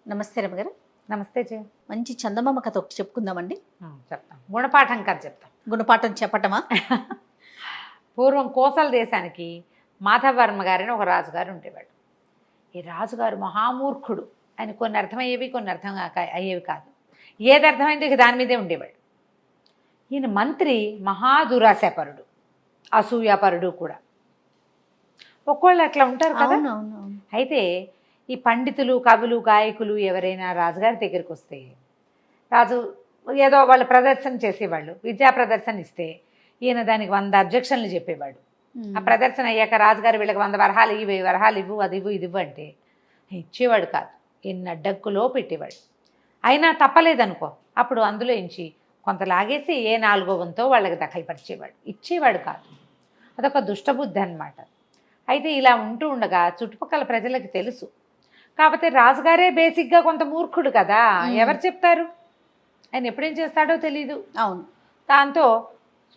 నమస్తే రమగారు. నమస్తే మంచి చందమామ కథ ఒకటి చెప్పుకుందామండి. చెప్తాం. గుణపాఠం కథ చెప్తాం. గుణపాఠం చెప్పటమా? పూర్వం కోసల దేశానికి మాధవర్మ గారని ఒక రాజుగారు ఉండేవాడు. ఈ రాజుగారు మహామూర్ఖుడు. ఆయన కొన్ని అర్థమయ్యేవి, కొన్ని అర్థం అయ్యేవి కాదు. ఏది అర్థమైందో ఇక దాని మీదే ఉండేవాడు. ఈయన మంత్రి మహాదురాశాపరుడు, అసూయాపరుడు కూడా. ఒక్కోళ్ళు అట్లా ఉంటారు కదా. అయితే ఈ పండితులు, కవులు, గాయకులు ఎవరైనా రాజుగారి దగ్గరికి వస్తే రాజు ఏదో వాళ్ళు ప్రదర్శన చేసేవాళ్ళు, విద్యా ప్రదర్శన ఇస్తే ఈయన దానికి 100 అబ్జెక్షన్లు చెప్పేవాడు. ఆ ప్రదర్శన అయ్యాక రాజుగారు వీళ్ళకి 100 వరహాలు ఇవ్వు, 1000 వరహాలు ఇవ్వు, అది ఇవ్వు, ఇది ఇవ్వు అంటే ఇచ్చేవాడు కాదు. ఎన్ని అడ్డంకులో పెట్టేవాడు. అయినా తప్పలేదనుకో, అప్పుడు అందులో ఇంచి కొంత లాగేసి ఏ 4వ వంతో వాళ్ళకి దఖలుపరిచేవాడు. ఇచ్చేవాడు కాదు. అదొక దుష్టబుద్ధి అన్నమాట. అయితే ఇలా ఉంటూ ఉండగా చుట్టుపక్కల ప్రజలకు తెలుసు. కాకపోతే రాజుగారే బేసిక్గా కొంత మూర్ఖుడు కదా, ఎవరు చెప్తారు? ఆయన ఎప్పుడేం చేస్తాడో తెలీదు. అవును. దాంతో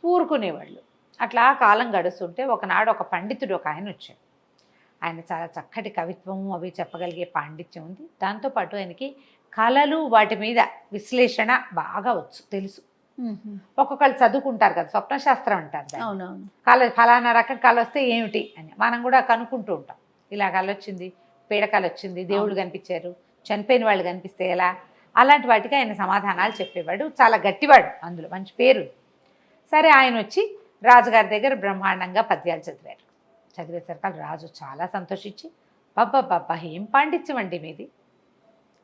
ఊరుకునేవాళ్ళు. అట్లా కాలం గడుస్తుంటే ఒకనాడు ఒక పండితుడు ఒక ఆయన వచ్చాడు. ఆయన చాలా చక్కటి కవిత్వం అవి చెప్పగలిగే పాండిత్యం ఉంది. దాంతోపాటు ఆయనకి కళలు, వాటి మీద విశ్లేషణ బాగా తెలుసు. ఒక్కొక్కళ్ళు చదువుకుంటారు కదా, స్వప్నశాస్త్రం అంటారు. అవునవును. కళ ఫలానా రకం కళ వస్తే ఏమిటి అని మనం కూడా కనుక్కుంటూ ఉంటాం. ఇలా కళ వచ్చింది, పీడకళ వచ్చింది, దేవుడు కనిపించారు, చనిపోయిన వాళ్ళు కనిపిస్తే ఎలా, అలాంటి వాటికి ఆయన సమాధానాలు చెప్పేవాడు. చాలా గట్టివాడు, అందులో మంచి పేరు. సరే, ఆయన వచ్చి రాజుగారి దగ్గర బ్రహ్మాండంగా పద్యాలు చదివారు. చదివేసరికి రాజు చాలా సంతోషించి, బాబ్బా ఏం పాండిత్యం అండి మీది,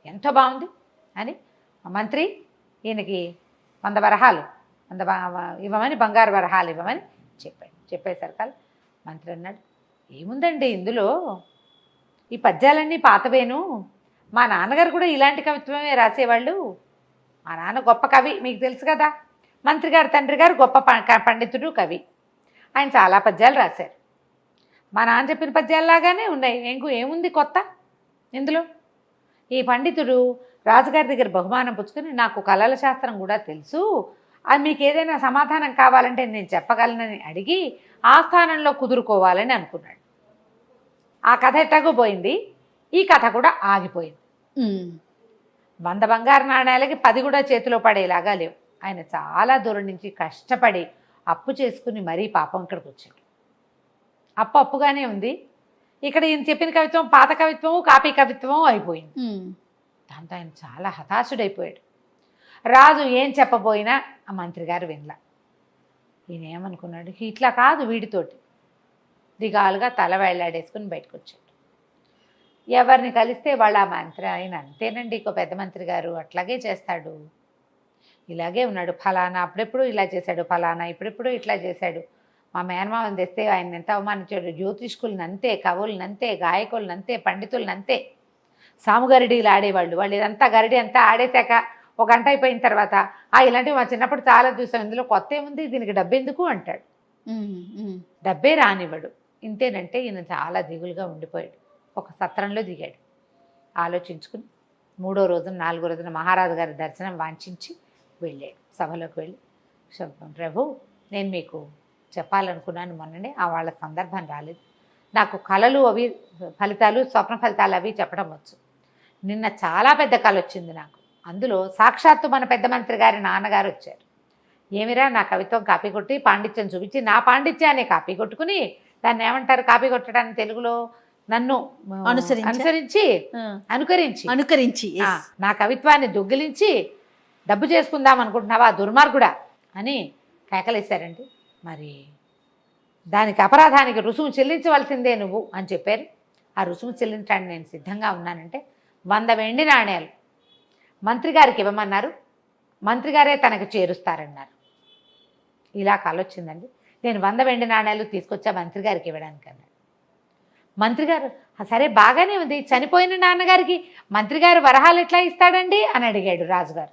ఎంతో బాగుంది అని మంత్రి ఈయనకి 100 వరహాలు ఇవ్వమని, బంగారు వరహాలు ఇవ్వమని చెప్పాడు. చెప్పేసరికి మంత్రి అన్నాడు, ఏముందండి ఇందులో, ఈ పద్యాలన్నీ పాతవేను, మా నాన్నగారు కూడా ఇలాంటి కవిత్వమే రాసేవాళ్ళు. మా నాన్న గొప్ప కవి, మీకు తెలుసు కదా. మంత్రి గారు తండ్రి గారు గొప్ప పండితుడు, కవి. ఆయన చాలా పద్యాలు రాశారు. మా నాన్న చెప్పిన పద్యాల్లాగానే ఉన్నాయి, ఏముంది కొత్త ఇందులో? ఈ పండితుడు రాజుగారి దగ్గర బహుమానం పుచ్చుకొని, నాకు కళల శాస్త్రం కూడా తెలుసు, అది మీకు ఏదైనా సమాధానం కావాలంటే నేను చెప్పగలనని అడిగి ఆ స్థానంలో కుదురుకోవాలని అనుకున్నాడు. ఆ కథ ఎట్టాగో పోయింది, ఈ కథ కూడా ఆగిపోయింది. 100 బంగారు నాణ్యాలకి 10 కూడా చేతిలో పడేలాగా లేవు. ఆయన చాలా దూరం నుంచి కష్టపడి అప్పు చేసుకుని మరీ పాపం ఇక్కడికి వచ్చాడు. అప్పుగానే ఉంది. ఇక్కడ ఈయన చెప్పిన కవిత్వం పాత కవిత్వము, కాపీ కవిత్వము అయిపోయింది. దాంతో ఆయన చాలా హతాశుడైపోయాడు. రాజు ఏం చెప్పబోయినా ఆ మంత్రి గారు వినలా. ఈయన ఏమనుకున్నాడు, ఇట్లా కాదు, వీడితోటి దిగాలుగా తల వేళ్లాడేసుకుని బయటకు వచ్చాడు. ఎవరిని కలిస్తే వాళ్ళ ఆ మంత్రి, ఆయన అంతేనండి, ఇంకో పెద్ద మంత్రి గారు అట్లాగే చేస్తాడు, ఇలాగే ఉన్నాడు, ఫలానా అప్పుడెప్పుడు ఇలా చేశాడు, ఫలానా ఇప్పుడెప్పుడు ఇట్లా చేశాడు, మా మేనమామని తెస్తే ఆయన ఎంత అవమానించాడు, జ్యోతిష్కులను అంతే, కవులను అంతే, గాయకులను అంతే, పండితులను అంతే, సాముగరిడీలు ఆడేవాళ్ళు, వాళ్ళు ఇదంతా గరిడి అంతా ఆడేశాక 1 గంట అయిపోయిన తర్వాత ఇలాంటివి మా చిన్నప్పుడు చాలా చూసాం, ఇందులో కొత్త ఏముంది, దీనికి డబ్బెందుకు అంటాడు. డబ్బే రానివ్వడు. ఇంతేనంటే ఈయన చాలా దిగులుగా ఉండిపోయాడు. ఒక సత్రంలో దిగాడు. ఆలోచించుకుని 3వ రోజున 4వ రోజున మహారాజు గారి దర్శనం వాంఛించి వెళ్ళాడు. సభలోకి వెళ్ళి, ప్రభు, నేను మీకు చెప్పాలనుకున్నాను, మొన్ననే వాళ్ళ సందర్భం రాలేదు, నాకు కళలు అవి ఫలితాలు, స్వప్న ఫలితాలు అవి చెప్పడం వచ్చు. నిన్న చాలా పెద్ద కళ వచ్చింది నాకు. అందులో సాక్షాత్తు మన పెద్ద మంత్రి గారి నాన్నగారు వచ్చారు. ఏమిరా, నా కవిత్వం కాపీ కొట్టి పాండిత్యం చూపించి నా పాండిత్యాన్ని కాపీ కొట్టుకుని, దాన్ని ఏమంటారు కాపీ కొట్టడానికి తెలుగులో, నన్ను అనుకరించి నా కవిత్వాన్ని దొంగిలించి డబ్బు చేసుకుందాం అనుకుంటున్నావా దుర్మార్గుడా అని కేకలేశారండి. మరి దానికి అపరాధానికి రుసుము చెల్లించవలసిందే నువ్వు అని చెప్పారు. ఆ రుసుము చెల్లించడానికి నేను సిద్ధంగా ఉన్నానంటే 100 వెండి నాణ్యాలు మంత్రి గారికి ఇవ్వమన్నారు, మంత్రి గారే తనకు చేరుస్తారన్నారు. ఇలా కాలొచ్చిందండి. నేను 100 వెండి నాణ్యాలు తీసుకొచ్చా మంత్రి గారికి ఇవ్వడానికి అన్నాడు. మంత్రి గారు, సరే బాగానే ఉంది, చనిపోయిన నాన్నగారికి మంత్రి గారు వరహాలు ఎట్లా ఇస్తాడండి అని అడిగాడు రాజుగారు.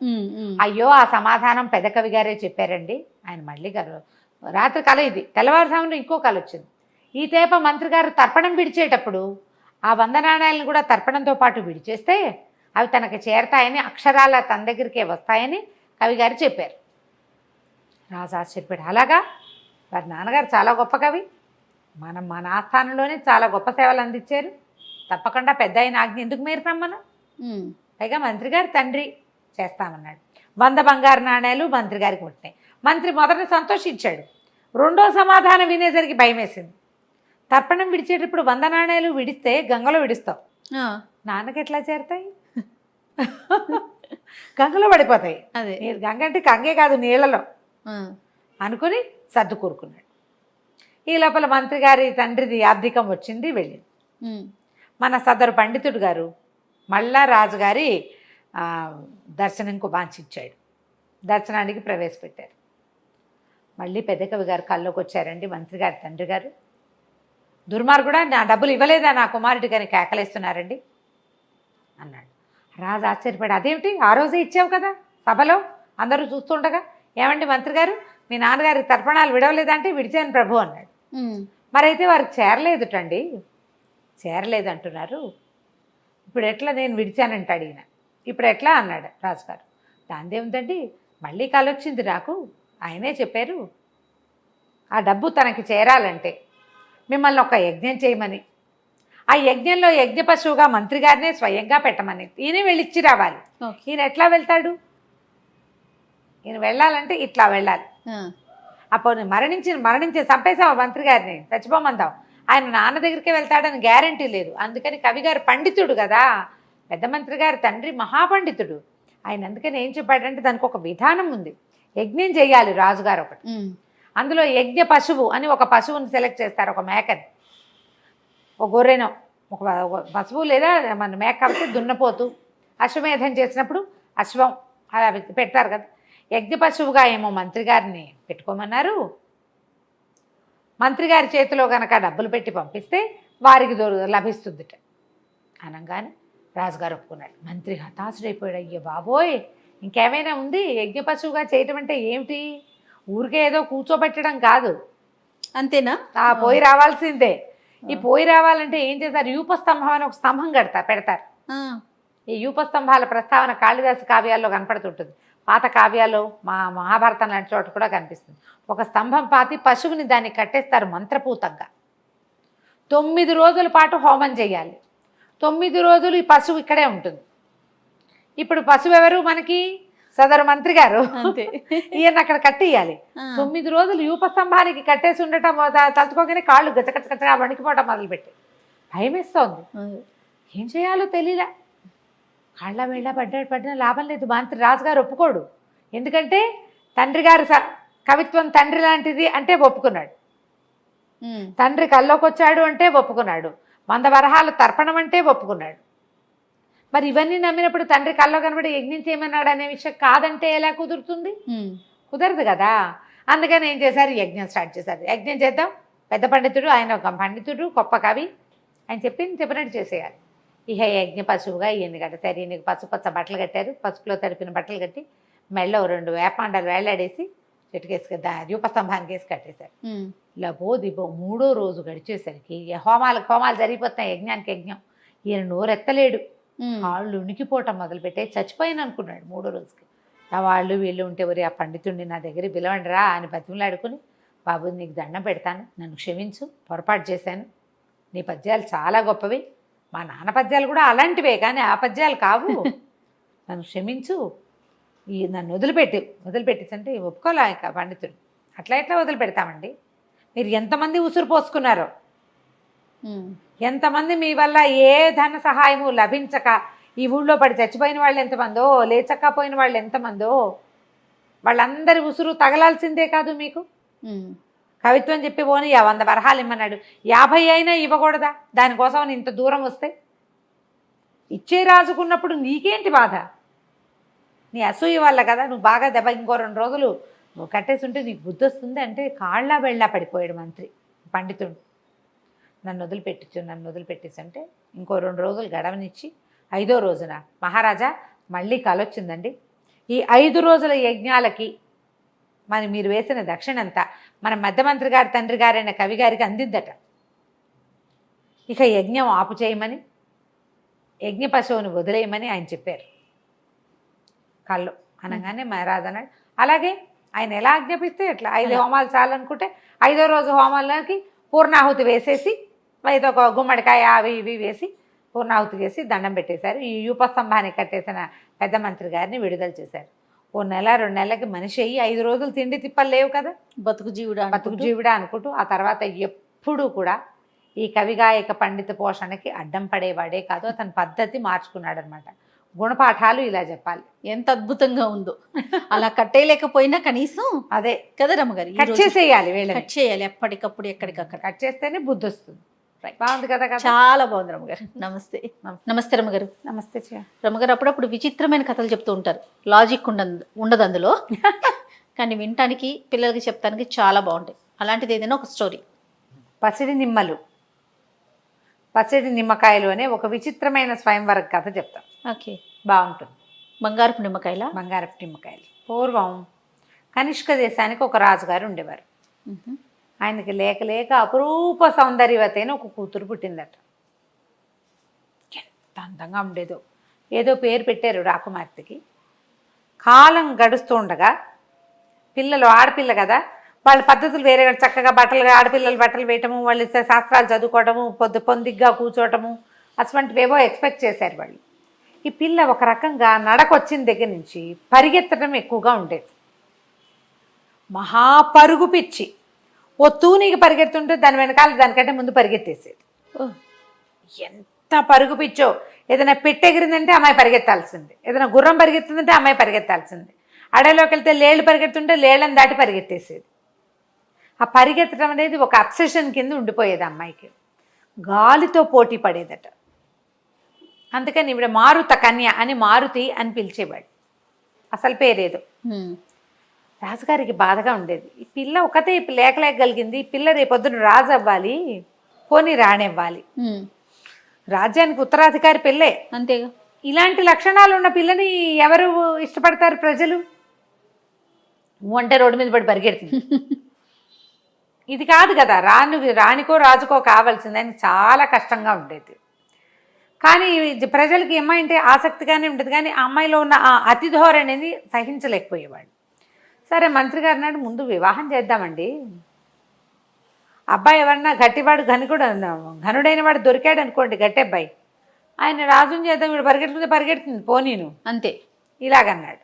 అయ్యో, ఆ సమాధానం పెద్ద కవి గారే చెప్పారండి. ఆయన మళ్ళీ గారు రాత్రి కళ ఇది, తెల్లవారుజామున ఇంకో కళ వచ్చింది. ఈ తేప మంత్రి గారు తర్పణం విడిచేటప్పుడు ఆ 100 నాణ్యాలను కూడా తర్పణంతో పాటు విడిచేస్తే అవి తనకి చేరతాయని, అక్షరాల తన దగ్గరికే వస్తాయని కవిగారు చెప్పారు. రాజు ఆశ్చర్యపోయాడు. అలాగా, వారి నాన్నగారు చాలా గొప్ప కవి, మన ఆస్థానంలోనే చాలా గొప్ప సేవలు అందించారు, తప్పకుండా పెద్ద అయిన ఆజ్ఞ ఎందుకు మీరుతాం మనం, పైగా మంత్రి గారి తండ్రి చేస్తామన్నాడు. 100 బంగారు నాణేలు మంత్రి గారికి ముట్టినాయి. మంత్రి మొదట సంతోషించాడు. రెండో సమాధానం వినేసరికి భయం వేసింది. తర్పణం విడిచేటప్పుడు 100 నాణేలు విడిస్తే గంగలో విడుస్తావు, ఆ, నాన్నకి ఎట్లా చేరుతాయి? గంగలో పడిపోతాయి. అదే మీరు గంగ అంటే గంగే కాదు, నీళ్ళలో ఆ, అనుకుని సర్దు కూరుకున్నాడు. ఈ లోపల మంత్రి గారి తండ్రిది ఆర్థికం వచ్చింది, వెళ్ళింది. ఉమ్, మన సదరు పండితుడు గారు మళ్ళా రాజుగారి దర్శనంకు వాంఛించాడు. దర్శనానికి ప్రవేశపెట్టారు. మళ్ళీ పెద్ద కవి గారు కల్లోకి వచ్చారండి మంత్రి గారి తండ్రి గారు. దుర్మార్గుడా, నా డబ్బులు ఇవ్వలేదా నా కుమారుడికి అని కేకలేస్తున్నారండి అన్నాడు. రాజు ఆశ్చర్యపడి, అదేమిటి ఆ రోజే ఇచ్చావు కదా సభలో అందరూ చూస్తుండగా, ఏమండి మంత్రి గారు మీ నాన్నగారి తర్పణాలు విడవలేదంటే విడిచాను ప్రభు అన్నాడు. ఉమ్, మరైతే వారికి చేరలేదుటండి. చేరలేదు అంటున్నారు. ఇప్పుడు ఎట్లా నేను విడిచానంటాడు ఈయన. ఇప్పుడు ఎట్లా అన్నాడు రాజుగారు. దాందేముందండి, మళ్ళీ కాలొచ్చింది నాకు, ఆయనే చెప్పారు ఆ డబ్బు తనకి చేరాలంటే మిమ్మల్ని ఒక యజ్ఞం చేయమని, ఆ యజ్ఞంలో యజ్ఞ పశువుగా మంత్రి గారినే స్వయంగా పెట్టమని, ఈయన వెళ్ళిచ్చి రావాలి. ఓకే. ఈయన ఎట్లా వెళ్తాడు? ఈయన వెళ్ళాలంటే ఇట్లా వెళ్ళాలి. ఆ, అప్పుడు మరణించి చంపేసాం మంత్రి గారిని, చచ్చిపోమందాం, ఆయన నాన్న దగ్గరికే వెళ్తాడని గ్యారంటీ లేదు. అందుకని కవి గారు పండితుడు కదా, పెద్ద మంత్రి గారి తండ్రి మహాపండితుడు. ఆయన అందుకని ఏం చెప్పాడంటే దానికి ఒక విధానం ఉంది. యజ్ఞం చేయాలి రాజుగారు ఒకటి. ఉమ్, అందులో యజ్ఞ పశువు అని ఒక పశువుని సెలెక్ట్ చేస్తారు, ఒక మేకని, ఒక గొర్రెనో, ఒక పశువు లేదా మన మేక కాబట్టి దున్నపోతు. అశ్వమేధం చేసినప్పుడు అశ్వం అలా పెడతారు కదా. యజ్ఞ పశువుగా ఏమో మంత్రి గారిని పెట్టుకోమన్నారు. మంత్రి గారి చేతిలో కనుక డబ్బులు పెట్టి పంపిస్తే వారికి లభిస్తుందిట అనగానే రాజుగారు ఒప్పుకున్నాడు. మంత్రి హతాశుడైపోయాడు. అయ్యో బాబోయ్, ఇంకేమైనా ఉంది? యజ్ఞ పశువుగా చేయటం అంటే ఏమిటి? ఊరికే ఏదో కూర్చోబెట్టడం కాదు, అంతేనా? పోయి రావాల్సిందే. ఈ పోయి రావాలంటే ఏం చేస్తారు? యూపస్తంభం అని ఒక స్తంభం పెడతారు. ఆ, ఈ యూపస్తంభాల ప్రస్తావన కాళిదాసు కావ్యాల్లో కనపడుతుంటుంది. పాత కావ్యాల్లో మహాభారతం లాంటి చోట కూడా కనిపిస్తుంది. ఒక స్తంభం పాతి పశువుని దాన్ని కట్టేస్తారు మంత్రపూతంగా. 9 రోజుల పాటు హోమం చేయాలి. 9 రోజులు ఈ పశువు ఇక్కడే ఉంటుంది. ఇప్పుడు పశువు ఎవరు మనకి? సదరు మంత్రి గారు. అంతే. ఈయన అక్కడ కట్టేయాలి. 9 రోజులు యూపస్తంభానికి కట్టేసి ఉండటం తలుచుకోగానే కాళ్ళు గచ్చగచ్చగచ్చగా వణికిపోవటం మొదలుపెట్టి భయమేస్తోంది. ఏం చేయాలో తెలియలా. కాళ్ళ వేళ్ళ పడ్డా లాభం లేదు. మంత్రి రాజుగారు ఒప్పుకోడు. ఎందుకంటే తండ్రి గారు కవిత్వం తండ్రి లాంటిది అంటే ఒప్పుకున్నాడు. తండ్రి కల్లోకి వచ్చాడు అంటే ఒప్పుకున్నాడు. 100 వరహాలు తర్పణం అంటే ఒప్పుకున్నాడు. మరి ఇవన్నీ నమ్మినప్పుడు తండ్రి కల్లో కనబడి యజ్ఞం చేయమన్నాడు అనే విషయం కాదంటే ఎలా కుదురుతుంది? కుదరదు కదా. అందుకని ఏం చేశారు? యజ్ఞం స్టార్ట్ చేశారు. యజ్ఞం చేద్దాం, పెద్ద పండితుడు, ఆయన ఒక పండితుడు, గొప్ప కవి, ఆయన చెప్పినట్టు చేసేయాలి. ఇహ యజ్ఞ పశువుగా ఈయన కట్టారు. ఈయనకి పసుపచ్చ బట్టలు కట్టారు. పసుపులో తడిపిన బట్టలు కట్టి మెళ్ళో 2 వేపాండాలు వేలాడేసి చెట్టుకేసి దీపస్తంభానికి వేసి కట్టేశారు. లబో దిబో 3వ రోజు గడిచేసరికి హోమాలు జరిగిపోతున్నాయి. యజ్ఞానికి యజ్ఞం. ఈయన నోరెత్తలేడు. వాళ్ళు ఉనికిపోవటం మొదలుపెట్టే చచ్చిపోయాను అనుకున్నాడు 3వ రోజుకి. ఆ వాళ్ళు వీళ్ళు ఉంటే వరి ఆ పండితుడిని నా దగ్గర పిలవండిరా అని బతిమలాడుకుని, బాబు నీకు దండం పెడతాను, నన్ను క్షమించు, పొరపాటు చేశాను, నీ పద్యాలు చాలా గొప్పవి, మా నాన్న పద్యాలు కూడా అలాంటివే కానీ ఆ పద్యాలు కావు, నన్ను క్షమించు, నన్ను వదిలిపెట్టేసంటే ఒప్పుకోలే ఇక పండితుడు. అట్లా ఎట్లా వదిలిపెడతామండి? మీరు ఎంతమంది ఉసురు పోసుకున్నారో, ఎంతమంది మీ వల్ల ఏ ధన సహాయము లభించక ఈ ఊళ్ళో పడి చచ్చిపోయిన వాళ్ళు ఎంతమందో, లేచక్కపోయిన వాళ్ళు ఎంతమందో, వాళ్ళందరి ఉసురు తగలాల్సిందే కాదు మీకు. కవిత్వం చెప్పి పోని 100 వరహాలు ఇమ్మన్నాడు, 50 అయినా ఇవ్వకూడదా? దానికోసం ఇంత దూరం వస్తే ఇచ్చే రాజుకున్నప్పుడు నీకేంటి బాధ? నీ అసూయ వల్ల కదా. నువ్వు బాగా దెబ్బ ఇంకో 2 రోజులు నువ్వు కట్టేసి ఉంటే నీకు బుద్ధి వస్తుంది అంటే కాళ్ళ వెళ్ళా పడిపోయాడు మంత్రి పండితుడు. నన్ను వదిలిపెట్టేసి అంటే ఇంకో 2 రోజులు గడవనిచ్చి 5వ రోజున మహారాజా మళ్ళీ కలొచ్చిందండి, ఈ 5 రోజుల యజ్ఞాలకి మీరు వేసిన దక్షిణంతా మన మధ్యమంత్రి గారి తండ్రి గారైన కవి గారికి అందిందట. ఇక యజ్ఞం ఆపు చేయమని, యజ్ఞ పశువుని వదిలేయమని ఆయన చెప్పారు కళ్ళు అనగానే మహారాజు అన్నాడు, అలాగే ఆయన ఎలా ఆజ్ఞాపిస్తే ఎట్లా 5 హోమాలు చాలనుకుంటే 5వ రోజు హోమాలకి పూర్ణాహుతి వేసేసి ఏదో ఒక గుమ్మడికాయ అవి ఇవి వేసి పూర్ణాహుతి చేసి దండం పెట్టేశారు. ఈ యూపస్తంభాన్ని కట్టేసిన పెద్ద మంత్రి గారిని విడుదల చేశారు. ఓ నెల 2 నెలలకి మనిషి అయ్యి 5 రోజులు తిండి తిప్పలు లేవు కదా, బతుకు జీవుడా అనుకుంటూ ఆ తర్వాత ఎప్పుడూ కూడా ఈ కవిగాయక పండిత పోషణకి అడ్డం పడేవాడే కాదు, అతని పద్ధతి మార్చుకున్నాడు అనమాట. గుణపాఠాలు ఇలా చెప్పాలి. ఎంత అద్భుతంగా ఉందో. అలా కట్టేయలేకపోయినా కనీసం అదే కదా రమ్మగారు, కట్ చేసేయాలి, వీళ్ళని కట్ చేయాలి ఎప్పటికప్పుడు ఎక్కడికక్కడ. కట్ చేస్తేనే బుద్ధి వస్తుంది. బాగుంది కదా కథ? చాలా బాగుంది రమ్మగారు. నమస్తే. నమస్తే రమ్మగారు. నమస్తే రమ్మగారు. అప్పుడప్పుడు విచిత్రమైన కథలు చెప్తూ ఉంటారు, లాజిక్ ఉండదు అందులో, కానీ వినటానికి పిల్లలకి చెప్తానికి చాలా బాగుంటాయి. అలాంటిది ఏదైనా ఒక స్టోరీ. పసిడి నిమ్మకాయలు అనే ఒక విచిత్రమైన స్వయంవర కథ చెప్తాం. ఓకే, బాగుంటుంది. బంగారపు నిమ్మకాయల? బంగారపు నిమ్మకాయలు. పూర్వం కనిష్క దేశానికి ఒక రాజుగారు ఉండేవారు. ఆయనకి లేక లేక అపురూప సౌందర్యవతి అయిన ఒక కూతురు పుట్టిందట. ఎంత అందంగా ఉండేదో. ఏదో పేరు పెట్టారు రాకుమార్తెకి. కాలం గడుస్తూ ఉండగా పిల్లలు, ఆడపిల్ల కదా, వాళ్ళ పద్ధతులు వేరే, చక్కగా ఆడపిల్లలు బట్టలు వేయటము, వాళ్ళు శాస్త్రాలు చదువుకోవటము, పొందిగ్గా కూర్చోవటము, అటువంటివేవో ఎక్స్పెక్ట్ చేశారు వాళ్ళు. ఈ పిల్ల ఒక రకంగా నడకొచ్చిన దగ్గర నుంచి పరిగెత్తడం ఎక్కువగా ఉండేది. మహాపరుగు పిచ్చి. ఓ తూనీకి పరిగెత్తుంటే దాని వెనకాల దానికంటే ముందు పరిగెత్తేసేది. ఎంత పరుగు పిచ్చో. ఏదైనా పెట్టెగిరిందంటే అమ్మాయి పరిగెత్తాల్సింది, ఏదైనా గుర్రం పరిగెత్తుందంటే అమ్మాయి పరిగెత్తాల్సింది. అడవిలోకి వెళ్తే లేళ్ళు పరిగెత్తుంటే లేళ్ళని దాటి పరిగెత్తేసేది. ఆ పరిగెత్తడం అనేది ఒక అబ్సెషన్ కింద ఉండిపోయేది అమ్మాయికి. గాలితో పోటీ పడేదట. అందుకని ఇవిడ మారుత కన్య అని మారుతి అని పిలిచేవాడు. అసలు పేరేదో. రాజుగారికి బాధగా ఉండేది. ఈ పిల్ల ఒకతే లేకలేకగలిగింది, ఈ పిల్ల రేపొద్దున రాజు అవ్వాలి, పోనీ రాణివ్వాలి, రాజ్యానికి ఉత్తరాధికారి పిల్లే, అంతేగా. ఇలాంటి లక్షణాలు ఉన్న పిల్లని ఎవరు ఇష్టపడతారు ప్రజలు? అంటే రోడ్డు మీద పడి పరిగెడుతుంది. ఇది కాదు కదా, రాణికో రాజుకో కావాల్సిందని చాలా కష్టంగా ఉండేది. కానీ ప్రజలకి అమ్మాయి అంటే ఆసక్తిగానే ఉండేది, కానీ ఆ అమ్మాయిలో ఉన్న ఆ అతి ధోరణిని సహించలేకపోయేవాడు. సరే మంత్రి గారు నాడు ముందు వివాహం చేద్దామండి, అబ్బాయి ఎవరన్నా గట్టివాడు ఘనుడైన వాడు దొరికాడు అనుకోండి, గట్టి అబ్బాయి, ఆయన రాజుని చేద్దాం, వీడు పరిగెడుతుంది పోనీను అంతే ఇలాగన్నాడు.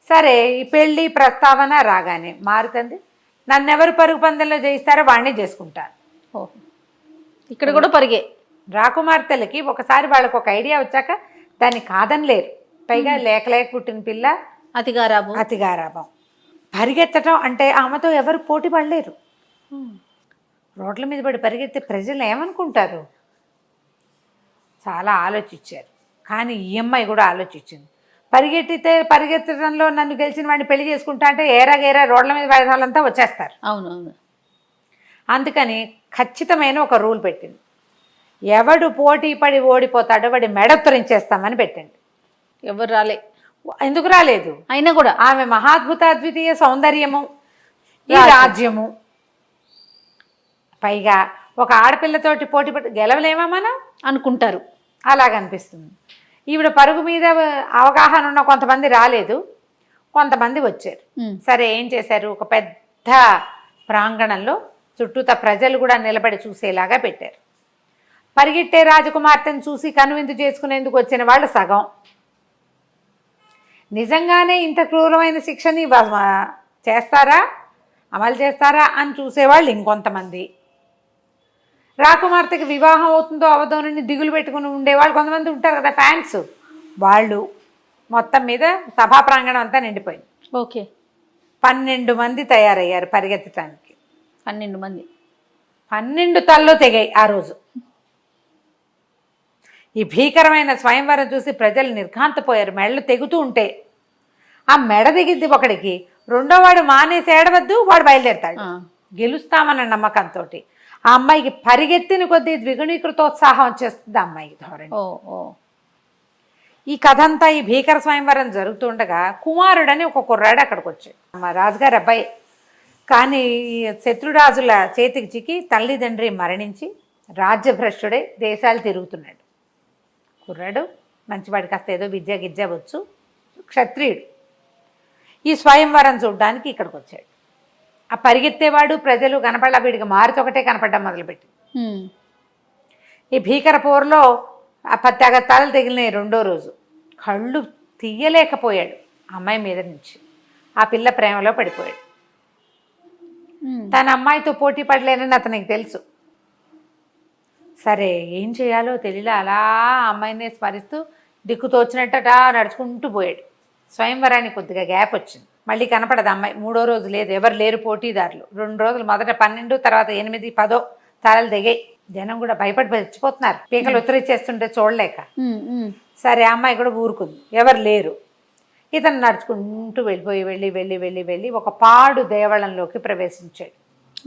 సరే ఈ పెళ్ళి ప్రస్తావన రాగానే మారుతుంది. నన్నెవరు పరుగు పందెంలో జయిస్తారో వాడినే చేసుకుంటాను. ఇక్కడ కూడా పరిగే. రాకుమార్తెలకి ఒకసారి వాళ్ళకు ఒక ఐడియా వచ్చాక దాన్ని కాదనలేరు. పైగా లేక పుట్టిన పిల్ల, అతిగారాభం. పరిగెత్తటం అంటే ఆమెతో ఎవరు పోటీ పడలేరు. రోడ్ల మీద పడి పరిగెత్తే ప్రజలు ఏమనుకుంటారు? చాలా ఆలోచించారు. కానీ ఈ అమ్మాయి కూడా ఆలోచించింది. పరిగెత్తడంలో నన్ను గెలిచిన వాడిని పెళ్లి చేసుకుంటా అంటే ఏరా రోడ్ల మీద పడే వాళ్ళంతా వచ్చేస్తారు. అవునవును. అందుకని ఖచ్చితమైన ఒక రూల్ పెట్టింది. ఎవడు పోటీ పడి ఓడిపోతాడో వాడి మెడత్తరించేస్తామని పెట్టండి. ఎవరు రాలే. ఎందుకు రాలేదు? అయినా కూడా ఆమె మహాద్భుత అద్వితీయ సౌందర్యము, ఈ రాజ్యము, పైగా ఒక ఆడపిల్లతోటి పోటీ పడి గెలవలేమా మనం అనుకుంటారు. అలాగనిపిస్తుంది. ఈవిడ పరుగు మీద అవగాహన ఉన్న కొంతమంది రాలేదు, కొంతమంది వచ్చారు. సరే ఏం చేశారు, ఒక పెద్ద ప్రాంగణంలో చుట్టూతా ప్రజలు కూడా నిలబడి చూసేలాగా పెట్టారు. పరిగెట్టే రాజకుమార్తెను చూసి కనువిందు చేసుకునేందుకు వచ్చిన వాళ్ళు సగం. నిజంగానే ఇంత క్రూరమైన శిక్షని అమలు చేస్తారా అని చూసేవాళ్ళు ఇంకొంతమంది. రాకుమార్తెకి వివాహం అవుతుందో అవదోనని దిగులు పెట్టుకుని ఉండేవాళ్ళు కొంతమంది ఉంటారు కదా, ఫ్యాన్స్. వాళ్ళు మొత్తం మీద సభా ప్రాంగణం అంతా నిండిపోయింది. ఓకే, 12 మంది తయారయ్యారు పరిగెత్తడానికి. 12 మంది, 12 తల్లో తెగాయి ఆ రోజు. ఈ భీకరమైన స్వయంవరం చూసి ప్రజలు నిర్ఘాంతపోయారు. మెడలు తెగుతూ ఉంటే ఆ మెడ దిగింది ఒకడికి, రెండో వాడు మానేసి ఏడవద్దు, వాడు బయలుదేరతాడు గెలుస్తామన్న నమ్మకంతో. ఆ అమ్మాయికి పరిగెత్తిన కొద్దీ ద్విగుణీకృతోత్సాహం వచ్చేస్తుంది ఆ అమ్మాయికి ధోరణి. ఈ కథ అంతా ఈ భీకర స్వయంవరం జరుగుతుండగా కుమారుడని ఒక కుర్రాడు అక్కడికి వచ్చాడు, మా రాజుగారి అబ్బాయి. కానీ ఈ శత్రురాజుల చేతికి చిక్కి తల్లిదండ్రి మరణించి రాజ్యభ్రష్టుడై దేశాలు తిరుగుతున్నాడు. కుర్రాడు మంచివాడి, కాస్త ఏదో విద్య గిద్య వచ్చు, క్షత్రియుడు. ఈ స్వయంవరం చూడడానికి ఇక్కడికి వచ్చాడు. ఆ పరిగెత్తేవాడు ప్రజలు కనపడ, వీడికి మారుతొకటే కనపడడం మొదలుపెట్టి. ఈ భీకర పోరులో ఆ 10 అగత్తాలు తగిలినాయి రెండో రోజు. కళ్ళు తీయలేకపోయాడు అమ్మాయి మీద నుంచి. ఆ పిల్ల ప్రేమలో పడిపోయాడు. తన అమ్మాయితో పోటీ పడలేనని అతనికి తెలుసు. సరే ఏం చేయాలో తెలియలా అలా అమ్మాయినే స్మరిస్తూ దిక్కుతోచినట్టట నడుచుకుంటూ పోయాడు. స్వయంవరానికి కొద్దిగా గ్యాప్ వచ్చింది. మళ్ళీ కనపడదు అమ్మాయి. మూడో రోజు లేదు, ఎవరు లేరు పోటీదారులు. 2 రోజులు, మొదట 12, తర్వాత 8, 10 తాళాలు దిగాయి. జనం కూడా భయపడి చచ్చిపోతున్నారు, పీకలు ఉత్తరిచ్చేస్తుంటే చూడలేక. సరే అమ్మాయి కూడా ఊరుకుంది, ఎవరు లేరు. ఇతను నడుచుకుంటూ వెళ్ళి ఒక పాడు దేవాలయంలోకి ప్రవేశించాడు.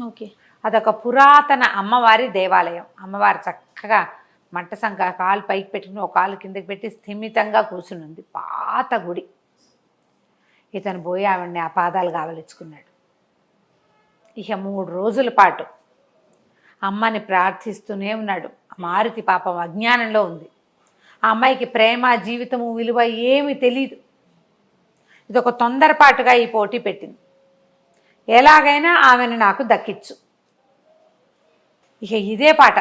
ఓకే. అదొక పురాతన అమ్మవారి దేవాలయం. అమ్మవారు చక్కగా మంట సంక కాలు పైకి పెట్టుకుని ఒక కాలు కిందకి పెట్టి స్థిమితంగా కూర్చుని ఉంది. పాత గుడి. ఇతను పోయి ఆవిడ్ని ఆ పాదాలు కావలించుకున్నాడు. ఇక 3 రోజుల పాటు అమ్మని ప్రార్థిస్తూనే ఉన్నాడు. మారుతి పాపం అజ్ఞానంలో ఉంది. ఆ అమ్మాయికి ప్రేమ, జీవితము విలువ ఏమీ తెలియదు. ఇదొక తొందరపాటుగా ఈ పోటీ పెట్టింది. ఎలాగైనా ఆమెను నాకు దక్కించు. ఇక ఇదే పాట.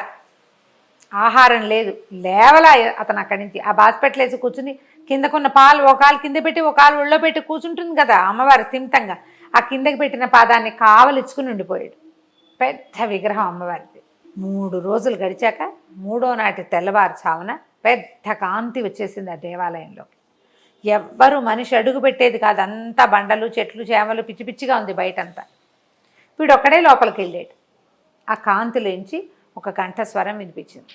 ఆహారం లేదు, లేవలా అతను అక్కడి నుంచి. ఆ బాస్పెట్లు వేసి కూర్చుని కిందకున్న పాలు ఒక కాలు కింద పెట్టి ఒక కాలు ఒళ్ళో పెట్టి కూర్చుంటుంది కదా అమ్మవారు స్థిమితంగా. ఆ కిందకి పెట్టిన పాదాన్ని కావలిచ్చుకుని ఉండిపోయాడు. పెద్ద విగ్రహం అమ్మవారిది. 3 రోజులు గడిచాక 3వ నాటి తెల్లవారుచావున పెద్ద కాంతి వచ్చేసింది ఆ దేవాలయంలోకి. ఎవ్వరూ మనిషి అడుగు పెట్టేది కాదు. అంతా బండలు, చెట్లు, చేమలు, పిచ్చి పిచ్చిగా ఉంది బయటంతా. వీడు ఒక్కడే లోపలికి వెళ్ళాడు. ఆ కాంతిలోంచి ఒక కంఠస్వరం వినిపించింది.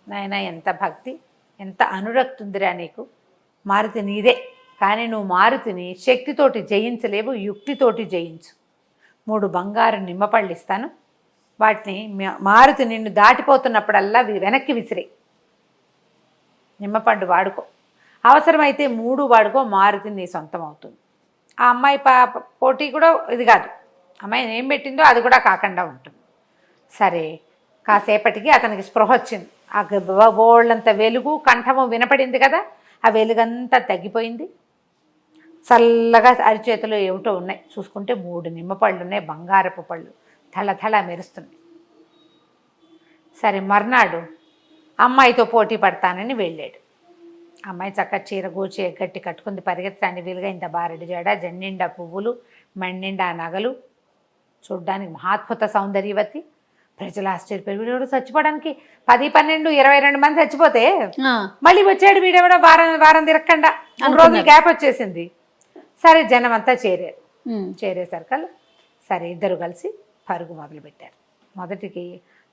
నాయన, ఎంత భక్తి, ఎంత అనురక్తుందిరా నీకు. మారుతి నీదే, కానీ నువ్వు మారుతిని శక్తితోటి జయించలేవు, యుక్తితోటి జయించు. 3 బంగారు నిమ్మపళ్ళు ఇస్తాను. వాటిని మారుతి నిన్ను దాటిపోతున్నప్పుడల్లా వెనక్కి విసిరే. నిమ్మపండు వాడుకో, అవసరమైతే 3 వాడుకో. మారుతి నీ సొంతం అవుతుంది. ఆ అమ్మాయి పోటీ కూడా ఇది కాదు, అమ్మాయి ఏం పెట్టిందో అది కూడా కాకుండా ఉంటుంది. సరే, కాసేపటికి అతనికి స్పృహ వచ్చింది. ఆ బోళ్ళంత వెలుగు, కంఠము వినపడింది కదా, ఆ వెలుగంతా తగ్గిపోయింది. చల్లగా అరిచేతిలో ఏమిటో ఉన్నాయి. చూసుకుంటే 3 నిమ్మపళ్ళు ఉన్నాయి, బంగారపు పళ్ళు, థళ మెరుస్తున్నాయి. సరే, మర్నాడు అమ్మాయితో పోటీ పడతానని వెళ్ళాడు. అమ్మాయి చక్కగా చీర గూచి ఎగ్గట్టి కట్టుకుంది. పరిగెత్తడానికి వీలుగా ఇంత బారెడు జడ, జన్నిండా పువ్వులు, మణ్నిండా నగలు, చూడ్డానికి మహాద్భుత సౌందర్యవతి. ప్రజలు ఆశ్చర్యపోయి, వీడెవడు చచ్చిపోవడానికి 10, 12, 22 మంది చచ్చిపోతే మళ్ళీ వచ్చాడు వీడెవడో వారం తిరగకుండా. 3 రోజులు గ్యాప్ వచ్చేసింది. సరే, జనం అంతా చేరేసరికల్లా సరే ఇద్దరు కలిసి పరుగు మొదలుపెట్టారు. మొదటికి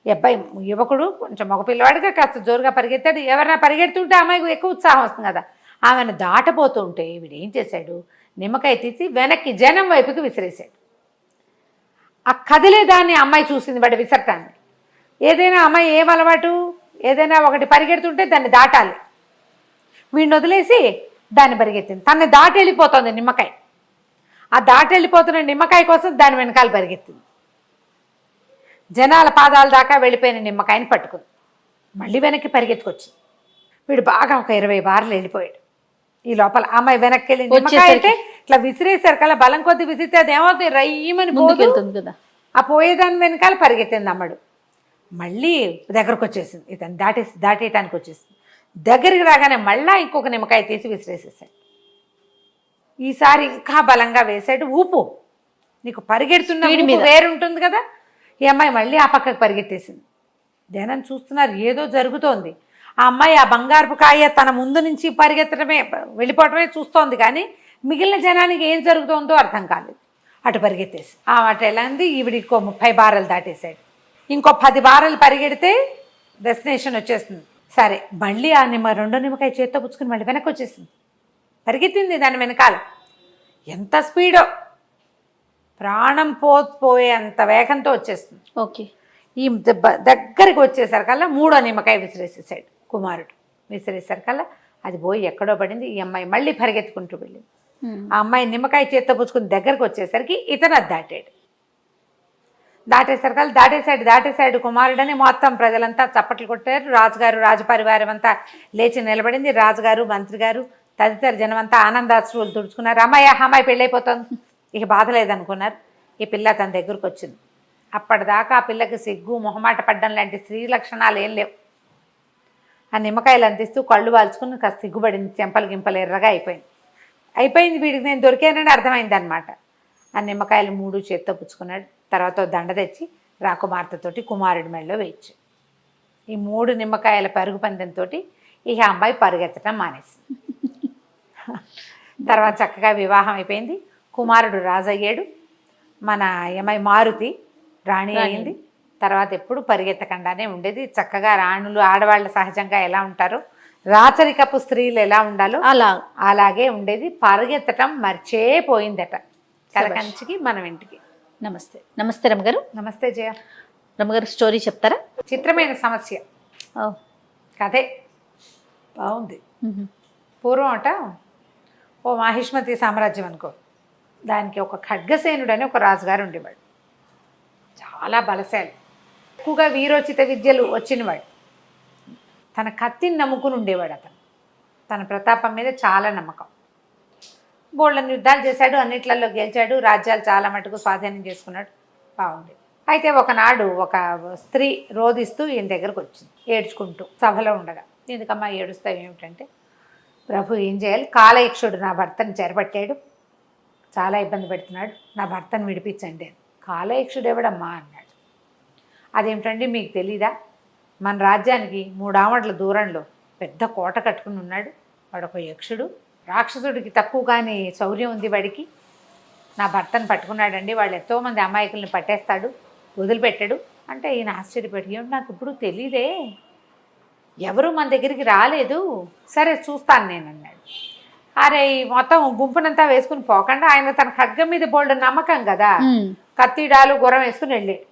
అబ్బాయి యువకుడు కొంచెం మగ పిల్లవాడిగా కాస్త జోరుగా పరిగెత్తాడు. ఎవరైనా పరిగెడుతుంటే అమ్మాయికి ఎక్కువ ఉత్సాహం వస్తుంది కదా. ఆమెను దాటపోతుంటే వీడు ఏం చేశాడు, నిమ్మకాయ తీసి వెనక్కి జనం వైపుకి విసిరేశాడు. ఆ కదిలేదాన్ని అమ్మాయి చూసింది, వాడు విసరటాన్ని. ఏదైనా అమ్మాయి ఏం అలవాటు, ఏదైనా ఒకటి పరిగెడుతుంటే దాన్ని దాటాలి. వీడిని వదిలేసి దాన్ని పరిగెత్తింది. తనని దాటి వెళ్ళిపోతుంది నిమ్మకాయ. ఆ దాటి వెళ్ళిపోతున్న నిమ్మకాయ కోసం దాని వెనకాల పరిగెత్తింది. జనాల పాదాల దాకా వెళ్ళిపోయిన నిమ్మకాయని పట్టుకుంది. మళ్ళీ వెనక్కి పరిగెత్తుకొచ్చింది. వీడు బాగా ఒక 20 బార్లు వెళ్ళిపోయాడు. ఈ లోపల అమ్మాయి వెనక్కి వెళ్ళి నిమ్మకాయ అయితే ఇట్లా విసిరేసారు కదా, బలం కొద్ది విసిరితే అది ఏమవుతుంది, రయ్యమని పోతుంది కదా. ఆ పోయేదాని వెనకాల పరిగెత్తింది అమ్మడు. మళ్ళీ దగ్గరకు వచ్చేసింది. ఇతను దాటేయటానికి వచ్చేసింది. దగ్గరికి రాగానే మళ్ళా ఇంకొక నిమ్మకాయ తీసి విసిరేసేసాడు. ఈసారి ఇంకా బలంగా వేసాడు. ఊపు, నీకు పరిగెడుతున్న వేరుంటుంది కదా. ఈ అమ్మాయి మళ్ళీ ఆ పక్కకు పరిగెత్తేసింది. జనం చూస్తున్నారు, ఏదో జరుగుతోంది. ఆ అమ్మాయి ఆ బంగారపు కాయ తన ముందు నుంచి పరిగెత్తడమే, వెళ్ళిపోవటమే చూస్తోంది. కానీ మిగిలిన జనానికి ఏం జరుగుతుందో అర్థం కాలేదు. అటు పరిగెత్తేసి అటు ఎలా ఉంది. ఈవిడ ఇంకో 30 బారలు దాటేశాడు. ఇంకో 10 బారలు పరిగెడితే డెస్టినేషన్ వచ్చేస్తుంది. సరే, మళ్ళీ ఆ రెండో నిమ్మకాయ చేత్తో పుచ్చుకుని మళ్ళీ వెనక్కి వచ్చేసింది. పరిగెత్తింది దాని వెనకాల. ఎంత స్పీడో, ప్రాణం పోయే అంత వేగంతో వచ్చేస్తుంది. ఓకే. ఈ దగ్గరికి వచ్చేసరికల్లా 3వ నిమ్మకాయ విసిరేసేసాడు కుమారుడు. విసిరేసరికల్లా అది పోయి ఎక్కడో పడింది. ఈ అమ్మాయి మళ్ళీ పరిగెత్తుకుంటూ వెళ్ళింది. ఆ అమ్మాయి నిమ్మకాయ చేత్తో పుచ్చుకుని దగ్గరకు వచ్చేసరికి ఇతను అది దాటాడు. దాటేశాడు కుమారుడని మొత్తం ప్రజలంతా చప్పట్లు కొట్టారు. రాజుగారు, రాజపరివారం అంతా లేచి నిలబడింది. రాజుగారు, మంత్రి గారు, తదితర జనం అంతా ఆనందాశ్రువులు తుడుచుకున్నారు. అమ్మాయి పెళ్ళైపోతుంది, ఇక బాధ లేదనుకున్నారు. ఈ పిల్ల తన దగ్గరకు వచ్చింది. అప్పటిదాకా ఆ పిల్లకి సిగ్గు, మొహమాట పడ్డం లాంటి స్త్రీ లక్షణాలు ఏం లేవు. ఆ నిమ్మకాయలు అందిస్తూ కళ్ళు వాల్చుకుని కాస్త సిగ్గుపడింది, చెంపలు గింపలు ఎర్రగా అయిపోయింది వీడికి నేను దొరికానని అర్థమైంది అనమాట. ఆ నిమ్మకాయలు 3 చేత్తో పుచ్చుకున్నాడు. తర్వాత దండ తెచ్చి రాకుమార్తెతోటి కుమారుడి మెడలో వేయచ్చు. ఈ 3 నిమ్మకాయల పరుగు పందెంతో ఇక అమ్మాయి పరుగెత్తడం మానేసింది. తర్వాత చక్కగా వివాహం అయిపోయింది. కుమారుడు రాజు అయ్యాడు. మన అమ్మాయి మారుతి రాణి అయింది. తర్వాత ఎప్పుడు పరిగెత్తకుండానే ఉండేది. చక్కగా రాణులు ఆడవాళ్ళ సహజంగా ఎలా ఉంటారో, రాచరికపు స్త్రీలు ఎలా ఉండాలో అలాగే ఉండేది. పరిగెత్తటం మర్చేపోయిందట. కలకంచికి మనం ఇంటికి. నమస్తే. నమస్తే రమ్మగారు. నమస్తే జయ. రమ్మగారు స్టోరీ చెప్తారా? చిత్రమైన సమస్య కథే బాగుంది. పూర్వం అట ఓ మాహిష్మతి సామ్రాజ్యం అనుకో, దానికి ఒక ఖడ్గసేనుడు అని ఒక రాజుగారు ఉండేవాడు. చాలా బలశాలి, ఎక్కువగా వీరోచిత విద్యలు వచ్చినవాడు. తన కత్తిని నమ్ముకుని ఉండేవాడు. అతను తన ప్రతాపం మీద చాలా నమ్మకం. బోళ్ళని యుద్ధాలు చేశాడు, అన్నిట్లలో గెలిచాడు, రాజ్యాలు చాలా మటుకు స్వాధీనం చేసుకున్నాడు. బాగుండేది. అయితే ఒకనాడు ఒక స్త్రీ రోధిస్తూ ఈయన దగ్గరకు వచ్చింది, ఏడ్చుకుంటూ సభలో ఉండగా. ఎందుకమ్మా ఏడుస్తావు ఏమిటంటే, ప్రభు ఏం చేయాలి, కాలయక్షుడు నా భర్తను చెరపట్టాడు, చాలా ఇబ్బంది పెడుతున్నాడు, నా భర్తను విడిపించండి. కాలయక్షుడు ఎవడమ్మా అన్నాడు. అదేమిటండి మీకు తెలీదా, మన రాజ్యానికి 3 ఆమడల దూరంలో పెద్ద కోట కట్టుకుని ఉన్నాడు, వాడొక యక్షుడు, రాక్షసుడికి తక్కువగానే శౌర్యం ఉంది వాడికి, నా భర్తను పట్టుకున్నాడండి, వాళ్ళు ఎంతోమంది అమాయకుల్ని పట్టేస్తాడు, వదిలిపెట్టాడు అంటే. ఈయన ఆశ్చర్యపడి, ఏమిటి నాకు ఇప్పుడు తెలీదే, ఎవరు మన దగ్గరికి రాలేదు, సరే చూస్తాను నేను అన్నాడు. అరే ఈ మొత్తం గుంపునంతా వేసుకుని పోకుండా ఆయన తన ఖడ్గం మీద బోల్డ్ నమ్మకం కదా, కత్తిడాలు గుర్రం వేసుకుని వెళ్ళాడు.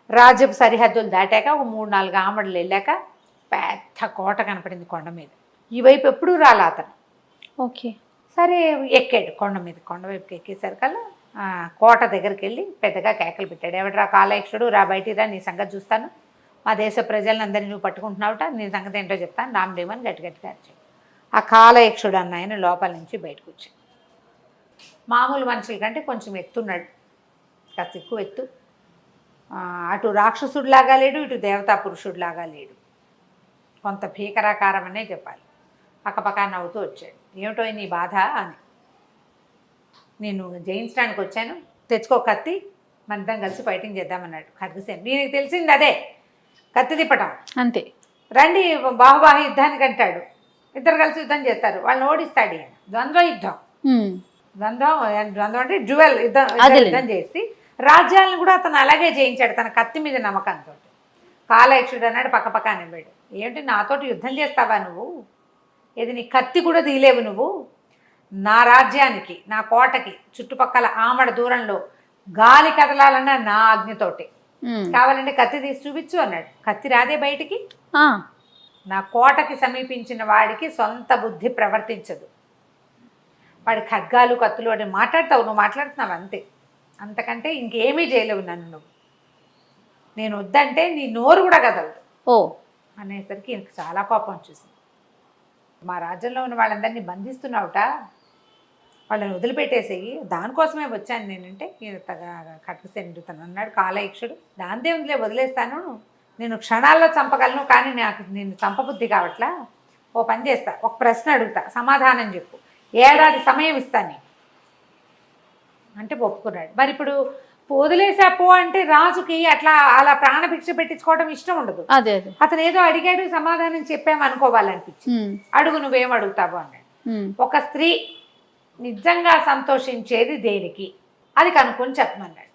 రాజ్యపు సరిహద్దులు దాటాక ఒక 3-4 ఆమడలు వెళ్ళాక పెద్ద కోట కనపడింది కొండ మీద. ఈ వైపు ఎప్పుడూ రాలా అతను. ఓకే, సరే ఎక్కాడు కొండ మీద. కొండ వైపుకి ఎక్కేసరికల్లా కోట దగ్గరికి వెళ్ళి పెద్దగా కేకలు పెట్టాడు. ఎవడరా కాలయక్షుడు, రా బయటికి రా, నీ సంగతి చూస్తాను, మా దేశ ప్రజలందరినీ నువ్వు పట్టుకుంటున్నావుట, నీ సంగతి ఏంటో చెప్తాను, రామదేవని గట్టిగట్టిగా అరిచాడు. ఆ కాలయక్షుడు అన్న ఆయన లోపల నుంచి బయటకు వచ్చాడు. మామూలు మనుషుల కంటే కొంచెం ఎత్తున్నాడు, కాస్త ఎక్కువ ఎత్తు. అటు రాక్షసుడిలాగా లేడు, ఇటు దేవతా పురుషుడిలాగా లేడు, కొంత భీకరాకారం అనే చెప్పాలి. పక్కపక్క నవ్వుతూ వచ్చాడు. ఏమిటో నీ బాధ అని. నేను జయించడానికి వచ్చాను, తెచ్చుకో కత్తి, మనిద్దరం కలిసి ఫైటింగ్ చేద్దామన్నాడు ఖడ్గసేన్. నీకు తెలిసింది అదే, కత్తి తిప్పటం అంతే. రండి బాహుబాహు యుద్ధానికి అంటాడు. ఇద్దరు కలిసి యుద్ధం చేస్తారు, వాళ్ళని ఓడిస్తాడు ఈయన. ద్వంద్వ యుద్ధం, ద్వంద్వం అంటే డ్యువెల్ యుద్ధం చేసి రాజ్యాలను కూడా అతను అలాగే జయించాడు తన కత్తి మీద నమ్మకంతో. కాలయక్షుడు అన్నాడు పక్కపక్క నిలబడి, ఏమిటి నాతోటి యుద్ధం చేస్తావా నువ్వు, ఏది నీ కత్తి కూడా తీలేవు నువ్వు, నా రాజ్యానికి నా కోటకి చుట్టుపక్కల ఆమడ దూరంలో గాలి కదలాలన్నా నా ఆజ్ఞతోటి, కావాలంటే కత్తి తీసి చూపించు అన్నాడు. కత్తి రాదే బయటికి, నా కోటకి సమీపించిన వాడికి సొంత బుద్ధి ప్రవర్తించదు, వాడి ఖడ్గాలు కత్తులు అని మాట్లాడతావు, నువ్వు మాట్లాడుతున్నావు అంతే, అంతకంటే ఇంకేమీ చేయలేవు నన్ను నువ్వు, నేను వద్దంటే నీ నోరు కూడా కదలదు అనేసరికి ఈయనకు చాలా కోపం వచ్చేసింది. మా రాజ్యంలో ఉన్న వాళ్ళందరినీ బంధిస్తున్నావుట, వాళ్ళని వదిలిపెట్టేసేయి, దానికోసమే వచ్చాను నేనంటే ఖడ్గసేనుడు తను అన్నాడు. కాలయక్షుడు దాందే ఉందిలే వదిలేస్తాను, నేను క్షణాల్లో చంపగలను, కానీ నాకు నేను చంపబుద్ధి కావట్లా, ఓ పని చేస్తా, ఒక ప్రశ్న అడుగుతా, సమాధానం చెప్పు, 1 ఏడాది సమయం ఇస్తాను అంటే ఒప్పుకున్నాడు. మరి ఇప్పుడు వదిలేసా పో అంటే రాజుకి అలా ప్రాణభిక్ష పెట్టించుకోవడం ఇష్టం ఉండదు. అతను ఏదో అడిగాడు, సమాధానం చెప్పామనుకోవాలనిపించి, అడుగు నువ్వేం అడుగుతావు అన్నాడు. ఒక స్త్రీ నిజంగా సంతోషించేది దేనికి, అది కనుక్కొని చెప్పమన్నాడు.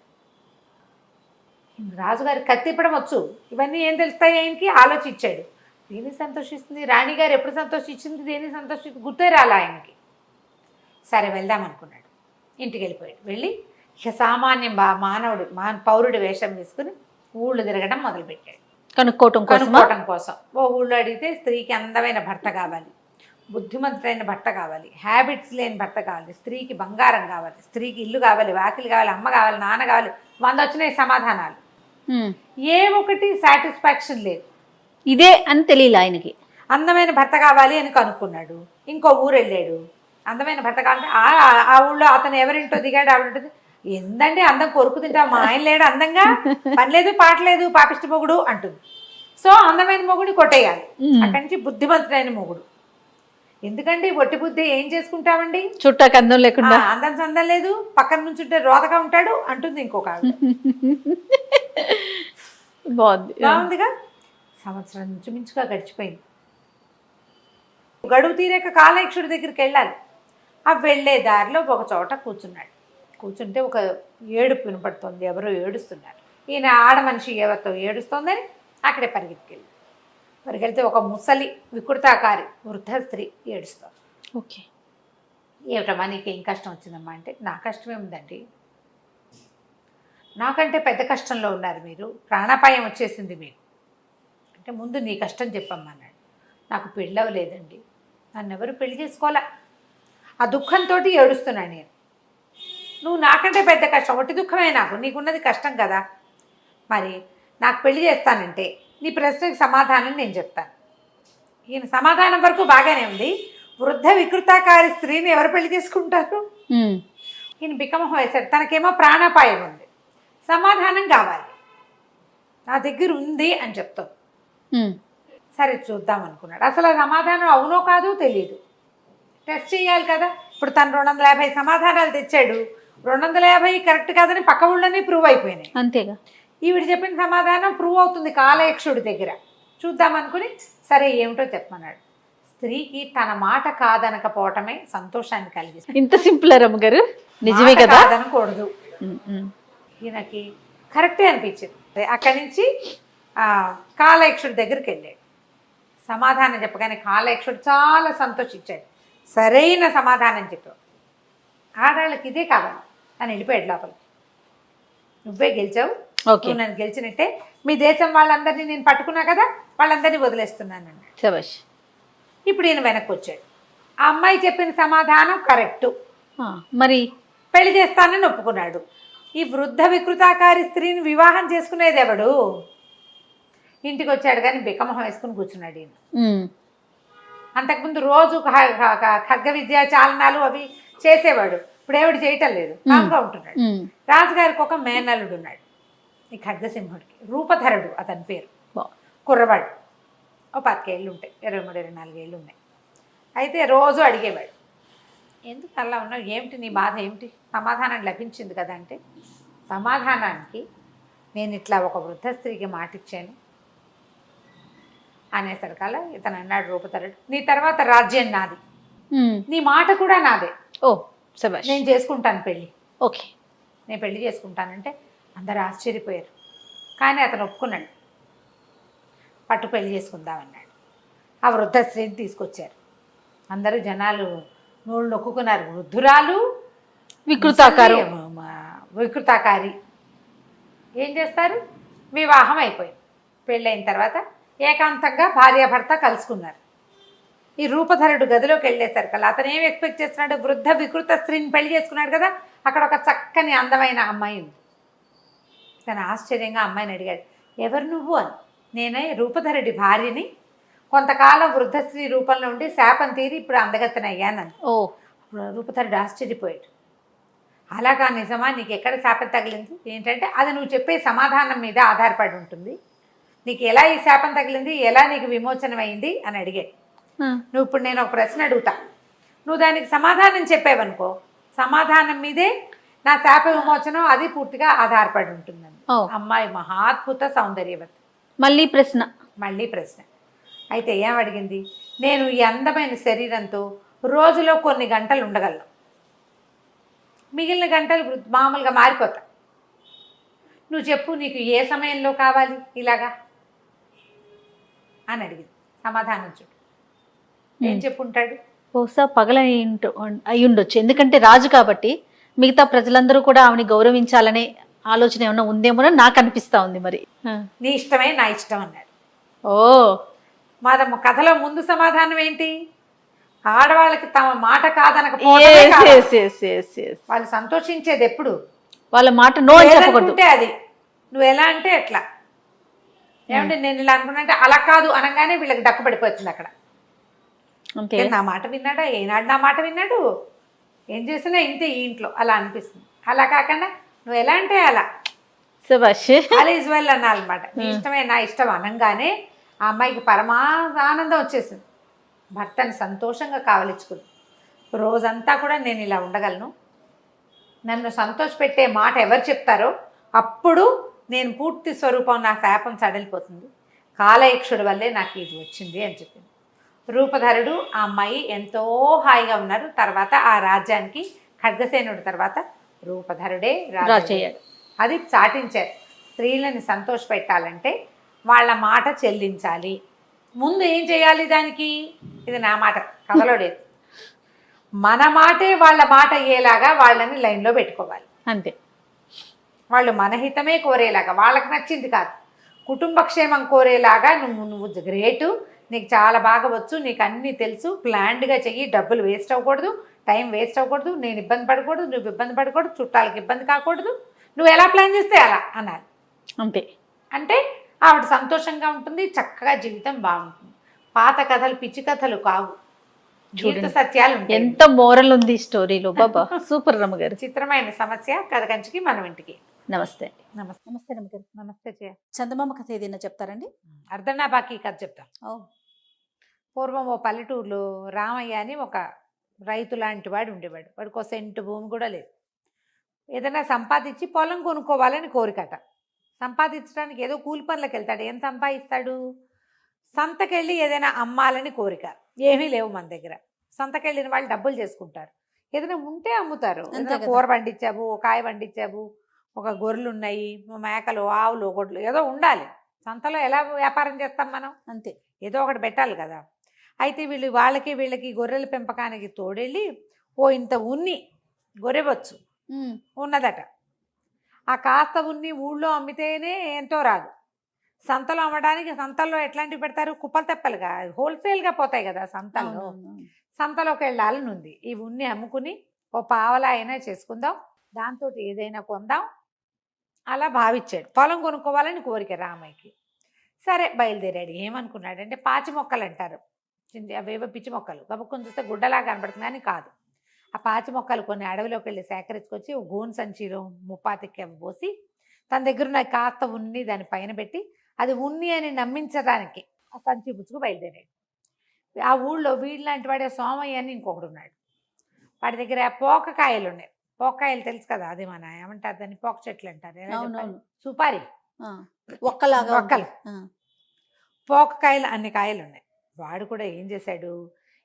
రాజుగారి కత్తిప్పడం వచ్చు, ఇవన్నీ ఏం తెలుస్తాయి ఆయనకి, ఆలోచించాడు. దేనికి సంతోషిస్తుంది, రాణిగారు ఎప్పుడు సంతోషించింది, దేనికి సంతోషిస్తుంది గుర్తే రాలా ఆయనకి. సరే వెళ్దాం అనుకున్నాడు, ఇంటికి వెళ్ళిపోయాడు. వెళ్ళి ఇక సామాన్యం మానవుడు పౌరుడి వేషం వేసుకుని ఊళ్ళు తిరగడం మొదలుపెట్టాడు. కనుక్కోవటం కోసం. ఓ ఊళ్ళో అడిగితే స్త్రీకి అందమైన భర్త కావాలి, బుద్ధిమంతుడైన భర్త కావాలి, హ్యాబిట్స్ లేని భర్త కావాలి, స్త్రీకి బంగారం కావాలి, స్త్రీకి ఇల్లు కావాలి, వాకిలి కావాలి, అమ్మ కావాలి, నాన్న కావాలి, 100 వచ్చినాయి సమాధానాలు. ఏ ఒకటి సాటిస్ఫాక్షన్ లేదు, ఇదే అని తెలియదు ఆయనకి. అందమైన భర్త కావాలి అని కనుక్కున్నాడు. ఇంకో ఊరు వెళ్ళాడు, అందమైన భర్త కావాలంటే ఆ ఊళ్ళో అతను ఎవరింటో దిగాడు, ఆవిడంటుంది, ఎందండి అందం కొరుకు తింటా, మా ఆయన లేడు అందంగా, పని లేదు పాట లేదు, పాపిష్టి మొగుడు అంటుంది. సో అందమైన మొగుడిని కొట్టేయాలి. మ్మ్. అక్కడి నుంచి బుద్ధిమంతుడైన మొగుడు. ఎందుకండి ఒట్టి బుద్ధి ఏం చేసుకుంటామండి, చుట్టాకి అందం లేకుండా. అందం సందం లేదు, పక్కన నుంచి ఉంటే రోతగా ఉంటాడు అంటుంది ఇంకొక ఆవిడ. బాగుంది. బాగుందిగా. సంవత్సరం నుంచి మించుగా గడిచిపోయింది. గడువు తీరాక కాలయక్షుడి దగ్గరికి వెళ్ళాలి. ఆ వెళ్ళే దారిలో ఒక చోట కూర్చున్నాడు. కూర్చుంటే ఒక ఏడుపు వినపడుతుంది, ఎవరో ఏడుస్తున్నారు. ఈయన ఆడ మనిషి ఎవరితో ఏడుస్తోందని అక్కడే పరిగెళ్తే ఒక ముసలి వికృతాకారి వృద్ధ స్త్రీ ఏడుస్తోంది. ఓకే. ఏమిటమ్మా నీకేం కష్టం వచ్చిందమ్మా అంటే, నా కష్టమే ఉందండి, నాకంటే పెద్ద కష్టంలో ఉన్నారు మీరు, ప్రాణాపాయం వచ్చేసింది మీకు అంటే, ముందు నీ కష్టం చెప్పమ్మా అన్నాడు. నాకు పెళ్ళి అవ్వలేదండి, నన్ను ఎవరు పెళ్లి చేసుకోవాలా, ఆ దుఃఖంతో ఏడుస్తున్నాను నేను. నువ్వు నాకంటే పెద్ద కష్టం, ఒట్టి దుఃఖమే నాకు, నీకున్నది కష్టం కదా, మరి నాకు పెళ్లి చేస్తానంటే నీ ప్రశ్నకి సమాధానం నేను చెప్తాను. ఈయన సమాధానం వరకు బాగానే ఉంది. వృద్ధ వికృతాకారి స్త్రీని ఎవరు పెళ్లి చేసుకుంటారు? ఈయన బిక్కమొహం వేశాడు. తనకేమో ప్రాణాపాయం ఉంది, సమాధానం కావాలి, నా దగ్గర ఉంది అని చెప్తాం. సరే చూద్దాం అనుకున్నాడు. అసలు ఆ సమాధానం అవునో కాదో తెలియదు, టెస్ట్ చేయాలి కదా. ఇప్పుడు తను 250 సమాధానాలు తెచ్చాడు, 250 కరెక్ట్ కాదని పక్క ఊళ్ళోనే ప్రూవ్ అయిపోయినాయి. అంతేగా. ఈవిడ చెప్పిన సమాధానం ప్రూవ్ అవుతుంది కాలయక్షుడి దగ్గర. చూద్దాం అనుకుని సరే ఏమిటో చెప్పమన్నాడు. స్త్రీకి తన మాట కాదనకపోవటమే సంతోషాన్ని కలిగిస్తుంది. ఇంత సింపుల్ రమ్మగారు, నిజమే కదా. కాదనకూడదు. ఈయనకి కరెక్టే అనిపించింది. అక్కడి నుంచి కాలయక్షుడి దగ్గరికి వెళ్ళాడు. సమాధానం చెప్పగానే కాలయక్షుడు చాలా సంతోషించాడు. సరైన సమాధానం చెప్పావు, ఆడాళ్ళకి ఇదే కావాలి అని వెళ్ళిపోయాడు లోపలికి. నువ్వే గెలిచావు, నువ్వు నన్ను గెలిచినట్టే, మీ దేశం వాళ్ళందరినీ నేను పట్టుకున్నా కదా, వాళ్ళందరినీ వదిలేస్తున్నాను అన్నాడు. శభాష్. ఇప్పుడు ఈయన వెనక్కి వచ్చాడు. ఆ అమ్మాయి చెప్పిన సమాధానం కరెక్టు, మరి పెళ్లి చేస్తానని ఒప్పుకున్నాడు. ఈ వృద్ధ వికృతాకారి స్త్రీని వివాహం చేసుకునేది ఎవడు? ఇంటికి వచ్చాడు కానీ బిక్కమొహం వేసుకుని కూర్చున్నాడు ఈయన. అంతకుముందు రోజు ఖడ్గ విద్య చాలనాలు అవి చేసేవాడు, ఇప్పుడు ఏమిటి చేయటం లేదు, కామ్గా ఉంటున్నాడు. రాజుగారికి ఒక మేనల్లుడు ఉన్నాడు, ఈ ఖడ్గసింహుడికి, రూపధరుడు అతని పేరు. కుర్రవాడు, ఓ 10 ఏళ్ళు ఉంటాయి, 23-24 ఏళ్ళు ఉన్నాయి. అయితే రోజు అడిగేవాడు, ఎందుకు అలా ఉన్నావు, ఏమిటి నీ బాధ ఏమిటి, సమాధానం లభించింది కదా అంటే, సమాధానానికి నేను ఇట్లా ఒక వృద్ధ స్త్రీకి మాట ఇచ్చాను అనేసరికల ఇతను అన్నాడు రూపధరుడు, నీ తర్వాత రాజ్యం నాది, నీ మాట కూడా నాదే. ఓ శభాష్. నేను చేసుకుంటాను పెళ్ళి. ఓకే, నేను పెళ్లి చేసుకుంటానంటే అందరూ ఆశ్చర్యపోయారు. కానీ అతను ఒప్పుకున్నాడు, పట్టు పెళ్లి చేసుకుందామన్నాడు. ఆ వృద్ధ స్త్రీని తీసుకొచ్చారు. అందరూ జనాలు నోళ్ళు నొక్కున్నారు. వృద్ధురాలు, వికృతాకారి ఏం చేస్తారు? వివాహం అయిపోయింది. పెళ్ళైన తర్వాత ఏకాంతంగా భార్యాభర్త కలుసుకున్నారు. ఈ రూపధరుడు గదిలోకి వెళ్ళేసరికల్లా అతను ఏం ఎక్స్పెక్ట్ చేస్తున్నాడు? వృద్ధ వికృత స్త్రీని పెళ్లి చేసుకున్నాడు కదా, అక్కడ ఒక చక్కని అందమైన అమ్మాయి ఉంది. తను ఆశ్చర్యంగా అమ్మాయిని అడిగాడు, ఎవరు నువ్వు అని. నేనే రూపధరుడి భార్యని, కొంతకాలం వృద్ధ స్త్రీ రూపంలో ఉండి శాపం తీరి ఇప్పుడు అందగత్తెన అయ్యానని. ఓ. రూపధరుడు ఆశ్చర్యపోయాడు. అలాగా, నిజమా, నీకు ఎక్కడ శాపం తగిలింది ఏంటంటే, అది నువ్వు చెప్పే సమాధానం మీద ఆధారపడి ఉంటుంది, నీకు ఎలా ఈ శాపం తగిలింది, ఎలా నీకు విమోచనం అయింది అని అడిగాడు. నువ్వు ఇప్పుడు నేను ఒక ప్రశ్న అడుగుతా, నువ్వు దానికి సమాధానం చెప్పావనుకో, సమాధానం మీదే నా శాప విమోచనం అది పూర్తిగా ఆధారపడి ఉంటుందని. అమ్మాయి మహాద్భుత సౌందర్యవతి. మళ్ళీ ప్రశ్న అయితే ఏం అడిగింది? నేను ఈ అందమైన శరీరంతో రోజులో కొన్ని గంటలు ఉండగలను, మిగిలిన గంటలు మామూలుగా మారిపోతా. నువ్వు చెప్పు, నీకు ఏ సమయంలో కావాలి ఇలాగా అని అడిగింది. సమాధానం చూడు, ఏం చెప్పుంటాడు? బహుశా అయి ఉండొచ్చు, ఎందుకంటే రాజు కాబట్టి మిగతా ప్రజలందరూ కూడా ఆమెని గౌరవించాలనే ఆలోచన ఏమన్నా ఉందేమో నాకు అనిపిస్తా ఉంది. మరి నీ ఇష్టమే నా ఇష్టం అన్నాడు. ఓ, మన కథలో ముందు సమాధానం ఏంటి? ఆడవాళ్ళకి తమ మాట కాదనకపోతే వాళ్ళు సంతోషించేది ఎప్పుడు? వాళ్ళ మాట నో అని చెప్పకూడదు. అది నువ్వు ఎలా అంటే ఎట్లా, ఏమంటే నేను ఇలా అనుకున్నా అలా కాదు అనగానే వీళ్ళకి డక్కు పడిపోతుంది అక్కడ. నా మాట విన్నాడా, ఏనాడు నా మాట విన్నాడు, ఏం చేసినా ఇంతే ఈ ఇంట్లో అలా అనిపిస్తుంది. అలా కాకుండా నువ్వు ఎలా అంటే అలా. శభాష్. ఆల్ ఈజ్ వెల్ అనాలన్నమాట. నీ ఇష్టమే నా ఇష్టం అనగానే ఆ అమ్మాయికి ఆనందం వచ్చేసింది. భర్తని సంతోషంగా కావలించుకుంది. రోజంతా కూడా నేను ఇలా ఉండగలను, నన్ను సంతోషపెట్టే మాట ఎవరు చెప్తారో అప్పుడు నేను పూర్తి స్వరూపం, నా శాపం సడలిపోతుంది, కాలయక్షుడి వల్లే నాకు ఇది వచ్చింది అని చెప్పింది. రూపధరుడు ఆ అమ్మాయి ఎంతో హాయిగా ఉన్నారు. తర్వాత ఆ రాజ్యానికి ఖడ్గసేనుడి తర్వాత రూపధరుడే రాజు అయ్యాడు. అది చాటించారు. స్త్రీలని సంతోషపెట్టాలంటే వాళ్ళ మాట చెల్లించాలి. ముందు ఏం చేయాలి దానికి? ఇది నా మాట, కథలో లేదు. మన మాటే వాళ్ళ మాట అయ్యేలాగా వాళ్ళని లైన్లో పెట్టుకోవాలి. అంతే. వాళ్ళు మన హితమే కోరేలాగా, వాళ్ళకి నచ్చింది కాదు, కుటుంబ క్షేమం కోరేలాగా నువ్వు గ్రేటు, నీకు చాలా బాగా వచ్చు, నీకు అన్నీ తెలుసు, ప్లాన్డ్గా చెయ్యి, డబ్బులు వేస్ట్ అవ్వకూడదు, టైం వేస్ట్ అవ్వకూడదు, నేను ఇబ్బంది పడకూడదు, నువ్వు ఇబ్బంది పడకూడదు, చుట్టాలకు ఇబ్బంది కాకూడదు, నువ్వు ఎలా ప్లాన్ చేస్తే అలా అనాలి. అంతే. అంటే ఆవిడ సంతోషంగా ఉంటుంది, చక్కగా జీవితం బాగుంటుంది. పాత కథలు పిచ్చి కథలు కావు, జీవిత సత్యాలు ఉంటాయి. ఎంత మోరల్ ఉంది ఈ స్టోరీలో. బాబా సూపర్ రమ్మగారు. చిత్రమైన సమస్య కథ కంచికి మనం ఇంటికి. నమస్తే. నమస్తే. నమస్తే రమ్మగారు. నమస్తే జయ. చందమామ కథ ఏదైనా చెప్తారండి? అర్ధనాబాకి కథ చెప్తాం. పూర్వం ఓ పల్లెటూరులో రామయ్య అని ఒక రైతు లాంటి వాడు ఉండేవాడు. వాడికి ఒక సెంటు భూమి కూడా లేదు. ఏదైనా సంపాదించి పొలం కొనుక్కోవాలని కోరికట. సంపాదించడానికి ఏదో కూలి పనులకు వెళ్తాడు. ఏం సంపాదిస్తాడు? సంతకెళ్ళి ఏదైనా అమ్మాలని కోరిక. ఏమీ లేవు మన దగ్గర. సంతకెళ్ళిన వాళ్ళు డబ్బులు చేసుకుంటారు, ఏదైనా ఉంటే అమ్ముతారు. కూర పండించావు, ఒక కాయ పండించావు, ఒక గొర్రెలు ఉన్నాయి, మేకలు, ఆవులు, గొడ్లు, ఏదో ఉండాలి. సంతలో ఎలా వ్యాపారం చేస్తాం మనం? అంతే, ఏదో ఒకటి పెట్టాలి కదా. అయితే వీళ్ళకి గొర్రెల పెంపకానికి తోడెళ్ళి ఓ ఇంత ఉన్ని గొర్రెవచ్చు ఉన్నదట. ఆ కాస్త ఉన్ని ఊళ్ళో అమ్మితేనే ఎంతో రాదు. సంతలో అమ్మడానికి, సంతల్లో ఎట్లాంటివి పెడతారు? కుప్పలు తెప్పలుగా, హోల్సేల్గా పోతాయి కదా సంతల్లో. సంతలోకి వెళ్ళాలని ఉంది. ఈ ఉన్ని అమ్ముకుని ఓ పావలా అయినా చేసుకుందాం, దాంతో ఏదైనా కొందాం అలా భావించాడు. పొలం కొనుక్కోవాలని కోరిక రామయ్యకి. సరే బయలుదేరాడు. ఏమనుకున్నాడంటే పాచి మొక్కలు అంటారు, అవేవో పిచ్చి మొక్కలు, గబుక్కుని చూస్తే గుడ్డలా కనబడుతుంది అని కాదు. ఆ పాచి మొక్కలు కొన్ని అడవిలోకి వెళ్ళి సేకరించుకొచ్చి ఓ గోను సంచిలో ముప్పాతికి పోసి తన దగ్గర ఉన్న కాస్త ఉన్ని దాని పైన పెట్టి అది ఉన్ని అని నమ్మించడానికి ఆ సంచి పుచ్చుకు బయలుదేరాడు. ఆ ఊళ్ళో వీళ్ళలాంటి వాడే సోమయ్య అని ఇంకొకడు ఉన్నాడు. వాడి దగ్గర పోకకాయలు ఉన్నాయి. పోకకాయలు తెలుసు కదా, అది మన ఏమంటారు దాన్ని, పోక చెట్లు అంటారు, సుపారి ఒక్కలు పోకకాయలు అన్ని కాయలు ఉన్నాయి. వాడు కూడా ఏం చేశాడు,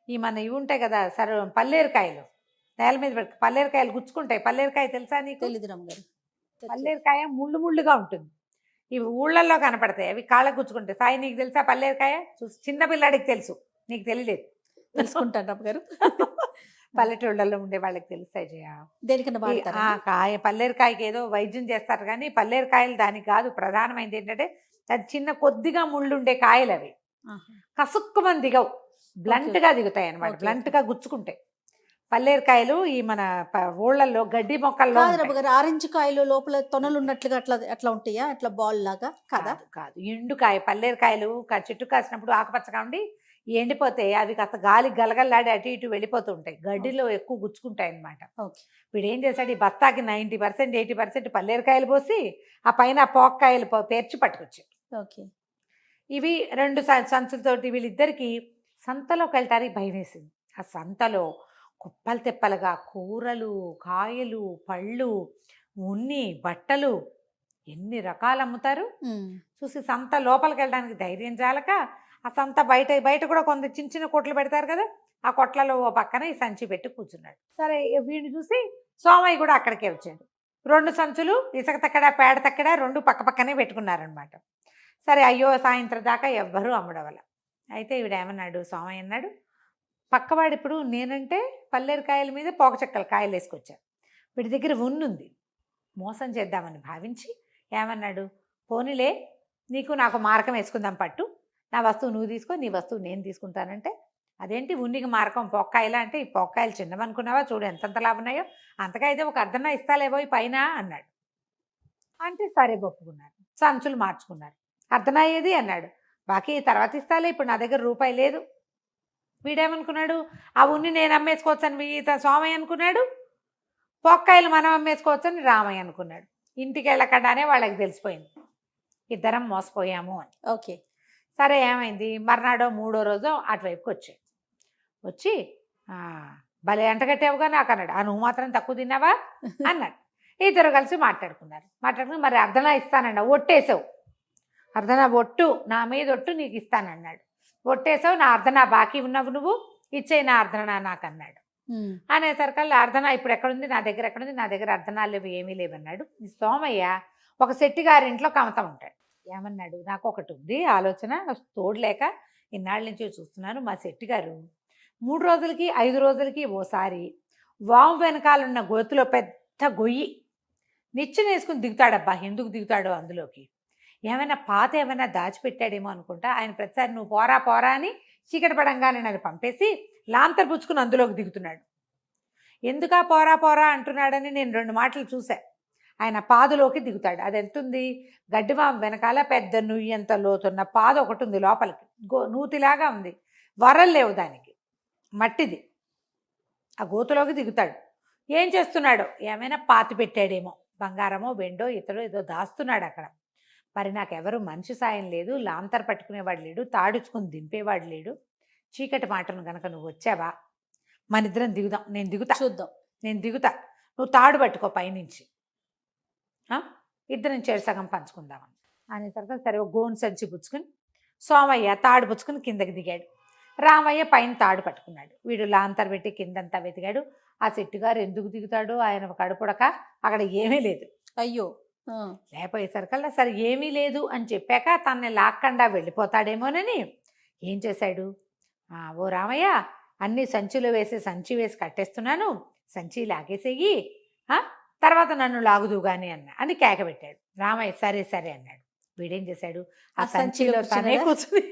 ఈ మన ఇవి ఉంటాయి కదా పల్లేరుకాయలు, నేల మీద పెట్టి పల్లేరుకాయలు గుచ్చుకుంటాయి. పల్లేరుకాయ తెలుసా నీకు? తెలీదు రమ్మగారు. పల్లేరుకాయ ముళ్ళు ముళ్ళుగా ఉంటుంది. ఇవి ఊళ్ళల్లో కనపడతాయి, అవి కాళ్ళకు గుచ్చుకుంటాయి. సాయి నీకు తెలుసా పల్లేరుకాయ? చిన్న పిల్లాడికి తెలుసు, నీకు తెలియలేదు. తెలుసుకుంటాను రమ్మగారు. పల్లెటూళ్ళల్లో ఉండే వాళ్ళకి తెలుస్తాయి జయ. దేనికన్నా కాయ పల్లేరుకాయకి ఏదో వైద్యం చేస్తారు కానీ పల్లేరుకాయలు దానికి కాదు. ప్రధానమైనది ఏంటంటే అది చిన్న కొద్దిగా ముళ్ళు ఉండే కాయలు, అవి కసుక్కుమని దిగవు, బ్లంట్గా దిగుతాయి అన్నమాట, బ్లంట్గా గుచ్చుకుంటాయి. పల్లేరుకాయలు ఈ మన ఊళ్ళల్లో గడ్డి మొక్కల్లో. ఆరెంజ్ కాయలు లోపల తొనలు ఉన్నట్లుగా అట్లా అట్లా ఉంటాయా, అట్లా బాల్ లాగా? కాదా? కాదు, ఎండుకాయ. పల్లేరుకాయలు చెట్టు కాసినప్పుడు ఆకుపచ్చగా ఉండి ఎండిపోతే అవి కాస్త గాలి గలగల్లాడి అటు ఇటు వెళ్ళిపోతూ ఉంటాయి, గడ్డిలో ఎక్కువ గుచ్చుకుంటాయి అన్నమాట. వీడు ఏం చేశాడు, ఈ బస్తాకి 90% 80% పల్లేరుకాయలు పోసి ఆ పైన పోక్కాయలు పేర్చి పట్టుకొచ్చాడు. ఇవి 2 సంచులతోటి వీళ్ళిద్దరికి సంతలోకి వెళ్ళటానికి భయం వేసింది. ఆ సంతలో కుప్పలు తెప్పలుగా కూరలు, కాయలు, పళ్ళు, ఉన్ని, బట్టలు, ఎన్ని రకాలు అమ్ముతారు చూసి సంత లోపలికి వెళ్ళడానికి ధైర్యం చాలక ఆ సంత బయట కూడా కొంత చిన్న చిన్న కొట్లు పెడతారు కదా, ఆ కొట్లలో ఓ పక్కన ఈ సంచి పెట్టి కూర్చున్నాడు. సరే వీడిని చూసి సోమయ్య కూడా అక్కడికే వచ్చాడు. 2 సంచులు ఇసుక తక్కడ పేడ తక్కడ 2 పక్క పక్కనే పెట్టుకున్నారనమాట. సరే అయ్యో సాయంత్రం దాకా ఎవ్వరూ అమ్మడవల. అయితే ఈవిడేమన్నాడు, సోమయ్య అన్నాడు, పక్కవాడు ఇప్పుడు నేనంటే పల్లేరుకాయల మీద పోక చెక్కల కాయలు వేసుకొచ్చాను, వీడి దగ్గర ఉన్నుంది, మోసం చేద్దామని భావించి ఏమన్నాడు, పోనీలే నీకు నాకు మారకం వేసుకుందాం పట్టు, నా వస్తువు నువ్వు తీసుకో, నీ వస్తువు నేను తీసుకుంటానంటే, అదేంటి ఉన్నికి మారకం పోక్కాయలా అంటే, ఈ పోక్కాయలు చిన్నవనుకున్నావా, చూడు ఎంతంతలా ఉన్నాయో, అంతగా అయితే ఒక అర్ధన ఇస్తాలేవో ఈ పైన అన్నాడు. అంటే సరే ఒప్పుకున్నారు, సంచులు మార్చుకున్నారు. అర్ధన అయ్యేది అన్నాడు, బాకీ తర్వాత ఇస్తాలే, ఇప్పుడు నా దగ్గర రూపాయి లేదు. వీడేమనుకున్నాడు, ఆ ఉన్ని నేను అమ్మేసుకోవచ్చని సోమయ్య అనుకున్నాడు, పోక్కాయలు మనం అమ్మేసుకోవచ్చని రామయ్య అనుకున్నాడు. ఇంటికి వెళ్ళకుండానే వాళ్ళకి తెలిసిపోయింది ఇద్దరం మోసపోయాము అని. ఓకే. సరే ఏమైంది, మర్నాడో 3వ రోజో అటువైపుకి వచ్చాడు. వచ్చి "ఆ, భలే ఎంటగట్టావుగా నాకు" అన్నాడు. "నువ్వు మాత్రం తక్కువ తిన్నావా" అన్నాడు. ఇద్దరు కలిసి మాట్లాడుకుని మరి అర్ధనా ఇస్తానండి, ఒట్టేసావు, అర్ధనా ఒట్టు, నా మీద ఒట్టు నీకు ఇస్తానన్నాడు. ఒట్టేసావు, నా అర్ధనా బాకీ ఉన్నావు, నువ్వు ఇచ్చేయి నా అర్ధనా నాకు అన్నాడు. అనేసరికల్లా అర్ధనా ఇప్పుడు ఎక్కడుంది, నా దగ్గర ఎక్కడుంది, నా దగ్గర అర్ధనాలు లేవు, ఏమీ లేవన్నాడు. ఈ సోమయ్య ఒక శెట్టి గారింట్లో కమత ఉంటాడు. ఏమన్నాడు, నాకు ఒకటి ఉంది ఆలోచన, తోడులేక ఇన్నాళ్ళ నుంచి చూస్తున్నాను. మా శెట్టి గారు 3 రోజులకి 5 రోజులకి ఓసారి వాము వెనకాలన్న గోతులో పెద్ద గొయ్యి నిచ్చెన వేసుకుని దిగుతాడబ్బా. ఎందుకు దిగుతాడో అందులోకి, ఏమైనా పాత ఏమైనా దాచిపెట్టాడేమో అనుకుంటా. ఆయన ప్రతిసారి నువ్వు పోరా పోరా అని చీకటి పడంగానే నన్ను పంపేసి లాంతర్ పుచ్చుకుని అందులోకి దిగుతున్నాడు. ఎందుకా పోరా పోరా అంటున్నాడని నేను 2 మాటలు చూశా. ఆయన పాదులోకి దిగుతాడు. అది ఎంతుంది, గడ్డివాము వెనకాల పెద్ద నుయ్యంత లోతున్న పాదు ఒకటి ఉంది, లోపలికి నూతిలాగా ఉంది, వరలు లేవు దానికి, మట్టిది. ఆ గోతులోకి దిగుతాడు. ఏం చేస్తున్నాడో, ఏమైనా పాతి పెట్టాడేమో, బంగారమో వెండో ఇతడో ఏదో దాస్తున్నాడు అక్కడ. మరి నాకెవరు మనిషి సాయం లేదు, లాంతర్ పట్టుకునేవాడు లేడు, తాడుచుకుని దింపేవాడు లేడు. చీకటి మాటను గనక నువ్వు వచ్చావా, మన ఇద్దరం దిగుదాం, నేను దిగుతా, చూద్దాం, నేను దిగుతా, నువ్వు తాడు పట్టుకో పైనుంచి, ఇద్దరం సగం పంచుకుందామని అనేసరికి సరే ఒక గోను సంచి పుచ్చుకుని సోమయ్య తాడు పుచ్చుకుని కిందకి దిగాడు. రామయ్య పైన తాడు పట్టుకున్నాడు. వీడు లాంతర్ పెట్టి కిందంతా వెతికాడు. ఆ శెట్టి గారు ఎందుకు దిగుతాడు, ఆయన కడుపుడక అక్కడ ఏమీ లేదు. అయ్యో. లేకపోయేసరికల్లా సరే ఏమీ లేదు అని చెప్పాక తనని లాక్కుండా వెళ్ళిపోతాడేమోనని ఏం చేశాడు, ఓ రామయ్య అన్ని సంచిలో వేసి సంచి వేసి కట్టేస్తున్నాను, సంచి లాగేసేయి, తర్వాత నన్ను లాగుదు గాని అని కేక పెట్టాడు. రామయ్య సరే సరే అన్నాడు. వీడేం చేశాడు, ఆ సంచిలో తనే కూర్చుని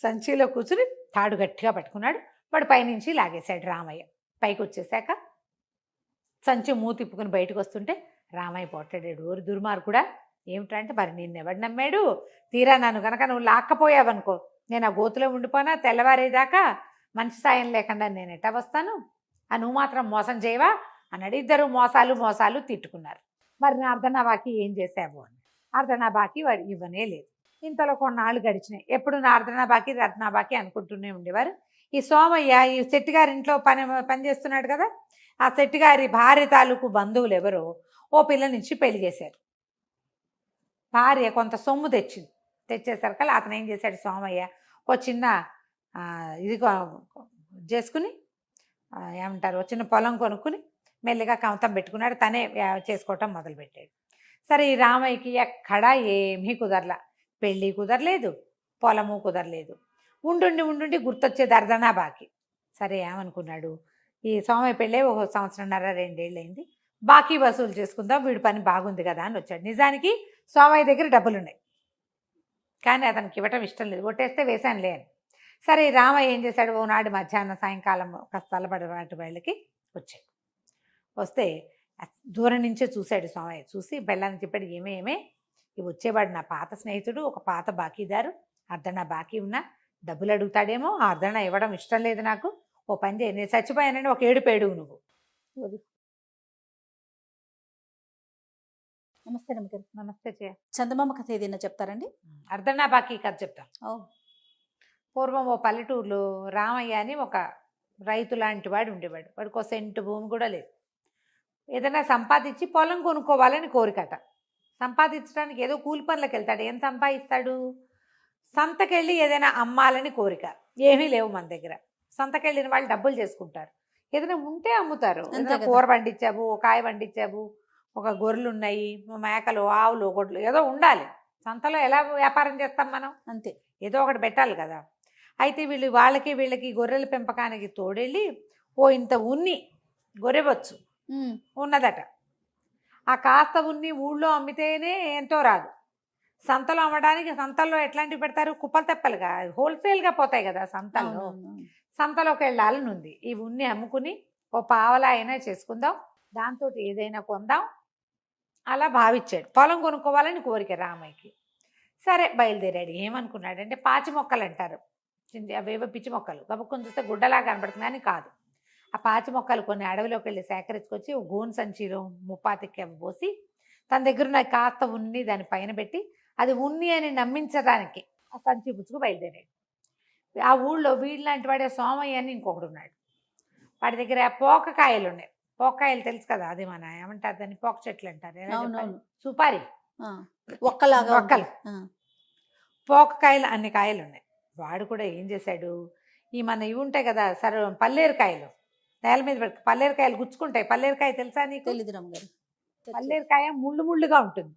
సంచిలో కూర్చుని తాడు గట్టిగా పట్టుకున్నాడు. వాడు పైనుంచి లాగేశాడు. రామయ్య పైకి వచ్చేసాక సంచి మూతిప్పుకుని బయటకు వస్తుంటే రామయ్య పోట్లాడాడు. ఓరి దుర్మార్గుడా, ఏమిటంటే మరి నిన్నెవడు నమ్మాడు, తీరా నన్ను కనుక నువ్వు లాక్కపోయావనుకో, నేను ఆ గోతులో ఉండిపోనా, తెల్లవారేదాకా మనిషి సాయం లేకుండా నేను ఎట్టా వస్తాను, నువ్వు మాత్రం మోసం చేయవా అన్నాడు. ఇద్దరు మోసాలు తిట్టుకున్నారు. మరి నా అర్ధనా బాకీ ఏం చేసావు అని. అర్ధనా బాకీ వాడు ఇవ్వనే లేదు. ఇంతలో కొన్నాళ్ళు గడిచినాయి. ఎప్పుడు నా అర్ధనా బాకీ అనుకుంటూనే ఉండేవారు. ఈ సోమయ్య ఈ శెట్టి గారి ఇంట్లో పని చేస్తున్నాడు కదా, ఆ శెట్టి గారి భార్య తాలూకు బంధువులు ఎవరో ఓ పిల్లనిచ్చి పెళ్లి చేశారు. భార్య కొంత సొమ్ము తెచ్చేసరికల్లా అతను ఏం చేశాడు, సోమయ్య ఓ చిన్న ఇది చేసుకుని ఏమంటారు, చిన్న పొలం కొనుక్కుని మెల్లిగా కమతం పెట్టుకున్నాడు. తనే చేసుకోవటం మొదలుపెట్టాడు. సరే ఈ రామయ్యకి ఎక్కడా ఏమీ కుదరలా, పెళ్ళి కుదరలేదు, పొలము కుదరలేదు. ఉండుండి గుర్తొచ్చేది అర్ధనా బాకీ. సరే ఏమనుకున్నాడు, ఈ సోమయ్య పెళ్ళే 1 సంవత్సరంన్నర 2 ఏళ్ళు అయింది, బాకీ వసూలు చేసుకుందాం, వీడి పని బాగుంది కదా అని వచ్చాడు. నిజానికి సోమయ్య దగ్గర డబ్బులున్నాయి, కానీ అతనికి ఇవ్వటం ఇష్టం లేదు, ఒట్టేస్తే వేశానులే అని. సరే రామయ్య ఏం చేశాడు, ఓనాడు మధ్యాహ్నం సాయంకాలం కాస్త తలబడి వాళ్ళకి వచ్చాడు. వస్తే దూరం నుంచే చూశాడు సోమయ్య. చూసి బెల్లాన్ని చెప్పాడు, ఏమే ఇవి వచ్చేవాడు నా పాత స్నేహితుడు, ఒక పాత బాకీదారు, అర్ధనా బాకీ ఉన్నా డబ్బులు అడుగుతాడేమో, ఆ అర్ధనా ఇవ్వడం ఇష్టం లేదు నాకు, ఓ పని చేయి, నేను చచ్చిపోయానని ఒక ఏడుపేడు నువ్వు. నమస్తే రమ్మగారు. నమస్తే చేయ. చందమామ కథ ఏదైనా చెప్తారండి? అర్ధనా బాకీ కథ చెప్తా. పూర్వం ఓ పల్లెటూరులో రామయ్య అని ఒక రైతు లాంటి వాడు ఉండేవాడు. వాడికి ఒక సెంటు భూమి కూడా లేదు. ఏదైనా సంపాదించి పొలం కొనుక్కోవాలని కోరికట. సంపాదించడానికి ఏదో కూలి పనులకు వెళ్తాడు. ఏం సంపాదిస్తాడు, సంతకెళ్ళి ఏదైనా అమ్మాలని కోరిక. ఏమీ లేవు మన దగ్గర. సంతకెళ్ళిన వాళ్ళు డబ్బులు చేసుకుంటారు, ఏదైనా ఉంటే అమ్ముతారు. కూర పండించావు, ఒక కాయ పండించావు, ఒక గొర్రెలు ఉన్నాయి, మేకలు, ఆవులు, గొడ్లు ఏదో ఉండాలి. సంతలో ఎలా వ్యాపారం చేస్తాం మనం, అంతే, ఏదో ఒకటి పెట్టాలి కదా. అయితే వీళ్ళకి గొర్రెల పెంపకానికి తోడెళ్ళి ఓ ఇంత ఉన్ని గొర్రెవచ్చు ఉన్నదట. ఆ కాస్త ఉన్ని ఊళ్ళో అమ్మితేనే ఎంతో రాదు. సంతలో అమ్మడానికి, సంతల్లో ఎట్లాంటివి పెడతారు, కుప్పలు తెప్పలుగా హోల్సేల్గా పోతాయి కదా సంతల్లో. సంతలోకి వెళ్ళాలని ఉంది. ఈ ఉన్ని అమ్ముకుని ఓ పావలా అయినా చేసుకుందాం, దాంతో ఏదైనా కొందాం అలా భావించాడు. పొలం కొనుక్కోవాలని కోరిక రామయ్యకి. సరే బయలుదేరాడు. ఏమనుకున్నాడంటే, పాచి మొక్కలు అంటారు, అవేవో పిచ్చి మొక్కలు, గబుక్కుని చూస్తే గుడ్డలా కనబడుతుందని కాదు. ఆ పాచి మొక్కలు కొన్ని అడవిలోకి వెళ్ళి సేకరించుకొచ్చి గోను సంచిలో ముప్పాతికి పోసి తన దగ్గర ఉన్న కాస్త ఉన్ని దాని పైన పెట్టి అది ఉన్ని అని నమ్మించడానికి ఆ సంచి పుచ్చుకు బయలుదేరాడు. ఆ ఊళ్ళో వీళ్ళలాంటి వాడే సోమయ్య అని ఇంకొకడు ఉన్నాడు. వాడి దగ్గర పోకకాయలు ఉన్నాయి. పోకకాయలు తెలుసు కదా, అది మన ఏమంటారు దాన్ని, పోక చెట్లు అంటారు. ఎలా చెప్పాలి? అవునవును. సుపారి ఒక్కలాగా ఒక్కలు. పోకకాయలు అన్ని కాయలు ఉన్నాయి. వాడు కూడా ఏం చేశాడు, ఈ మన ఇవి ఉంటాయి కదా పల్లేరుకాయలు, నేల మీద పెట్టి పల్లేరుకాయలు గుచ్చుకుంటాయి. పల్లేరుకాయ తెలుసా నీకు? తెలీదు రమ్మగారు. పల్లేరుకాయ ముళ్ళు ముళ్ళుగా ఉంటుంది.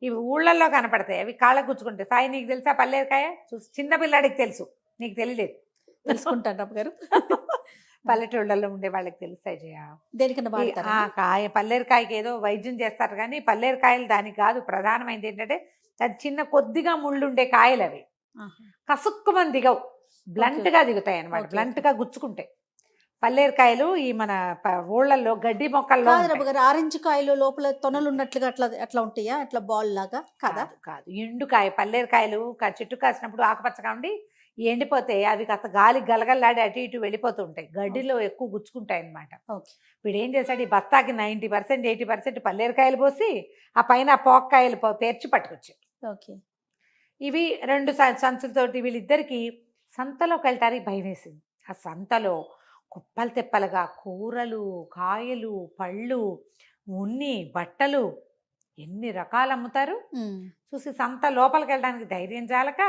ఇవి ఊళ్ళల్లో కనపడతాయి, అవి కాళ్ళకు గుచ్చుకుంటాయి. సాయి నీకు తెలుసా పల్లేరుకాయ? చూసి చిన్న పిల్లాడికి తెలుసు, నీకు తెలియలేదు. తెలుసుకుంటాను రమ్మగారు. పల్లెటూళ్ళల్లో ఉండే వాళ్ళకి తెలుస్తాయి జయ. దేనికన్నా వాడతారా? కాయ పల్లేరుకాయకి ఏదో వైద్యం చేస్తారు కానీ పల్లేరుకాయలు దానికి కాదు. ప్రధానమైనది ఏంటంటే అది చిన్న కొద్దిగా ముళ్ళు ఉండే కాయలు. అవి కసుక్కుమని దిగవు, బ్లంట్గా దిగుతాయి అనమాట. బ్లంట్గా గుచ్చుకుంటాయి పల్లేరుకాయలు. ఈ మన ఊళ్ళల్లో గడ్డి మొక్కల్లో రమ్మగారు ఆరెంజ్ కాయలు లోపల తొనలు ఉన్నట్లుగా అట్లా అట్లా ఉంటాయా? అట్లా బాల్ లాగా కదా? కాదు, ఎండుకాయ. పల్లేరుకాయలు చెట్టు కాసినప్పుడు ఆకుపచ్చగా ఉండి ఎండిపోతే అవి కాస్త గాలి గలగల్లాడి అటు ఇటు వెళ్ళిపోతూ ఉంటాయి. గడ్డిలో ఎక్కువ గుచ్చుకుంటాయి అనమాట. వీడు ఏం చేశాడు, ఈ బస్తాకి 90% 80% పల్లేరుకాయలు పోసి ఆ పైన పోక్కాయలు పేర్చి పట్టుకొచ్చాడు. ఇవి 2 సంచులతోటి వీళ్ళిద్దరికి సంతలోకి వెళ్ళటానికి భయం వేసింది. ఆ సంతలో కుప్పలు తెప్పలుగా కూరలు, కాయలు, పళ్ళు, ఉన్ని, బట్టలు ఎన్ని రకాలు అమ్ముతారు. చూసి సంత లోపలికి వెళ్ళడానికి ధైర్యం చాలక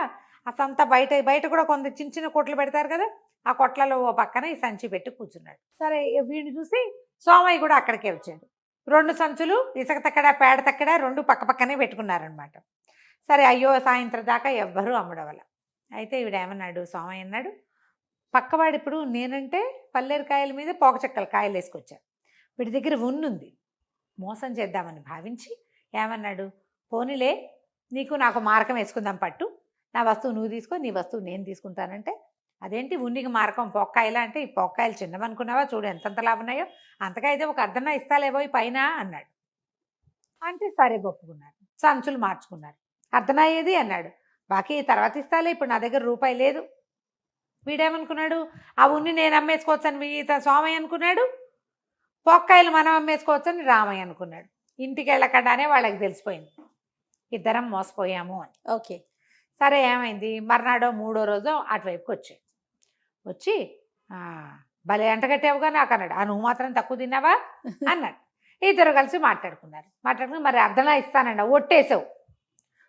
ఆ సంత బయట కూడా కొంత చిన్న చిన్న కొట్లు పెడతారు కదా, ఆ కొట్లలో ఓ పక్కన ఈ సంచి పెట్టి కూర్చున్నాడు. సరే వీడిని చూసి సోమయ్య కూడా అక్కడికే వచ్చాడు. 2 సంచులు ఇసుక తక్కడ పేడ తక్కడ 2 పక్క పక్కనే పెట్టుకున్నారనమాట. సరే అయ్యో సాయంత్రం దాకా ఎవ్వరూ అమ్మడవల. అయితే వీడేమన్నాడు, సోమయ్య అన్నాడు, పక్కవాడు ఇప్పుడు నేనంటే పల్లేరుకాయల మీద పోక చెక్కల కాయలు వేసుకొచ్చాను, వీడి దగ్గర ఉన్నుంది, మోసం చేద్దామని భావించి ఏమన్నాడు, పోనీలే నీకు నాకు మారకం వేసుకుందాం పట్టు, నా వస్తువు నువ్వు తీసుకో, నీ వస్తువు నేను తీసుకుంటానంటే, అదేంటి ఉన్నికి మారకం పోక్కాయలా అంటే, ఈ పోక్కాయలు చిన్నవనుకున్నావా, చూడు ఎంతంతలా ఉన్నాయో, అంతగా అయితే ఒక అర్ధన ఇస్తాలేవో ఈ పైన అన్నాడు. అంటే సరే ఒప్పుకున్నారు, సంచులు మార్చుకున్నారు. అర్ధన అయ్యేది అన్నాడు, బాకీ తర్వాత ఇస్తాలే, ఇప్పుడు నా దగ్గర రూపాయి లేదు. వీడేమనుకున్నాడు, ఆ ఉన్ని నేను అమ్మేసుకోవచ్చని సోమయ్య అనుకున్నాడు, పోక్కాయలు మనం అమ్మేసుకోవచ్చని రామయ్య అనుకున్నాడు. ఇంటికి వెళ్ళకుండానే వాళ్ళకి తెలిసిపోయింది ఇద్దరం మోసపోయాము అని. ఓకే, సరే ఏమైంది, మర్నాడో 3వ రోజు అటువైపుకి వచ్చి భలే ఎంటగట్టేవుగా నాకు అన్నాడు. నువ్వు మాత్రం తక్కువ తిన్నావా అన్నాడు. ఇద్దరు కలిసి మాట్లాడుకుని మరి అర్ధనా ఇస్తానండి, ఒట్టేసావు,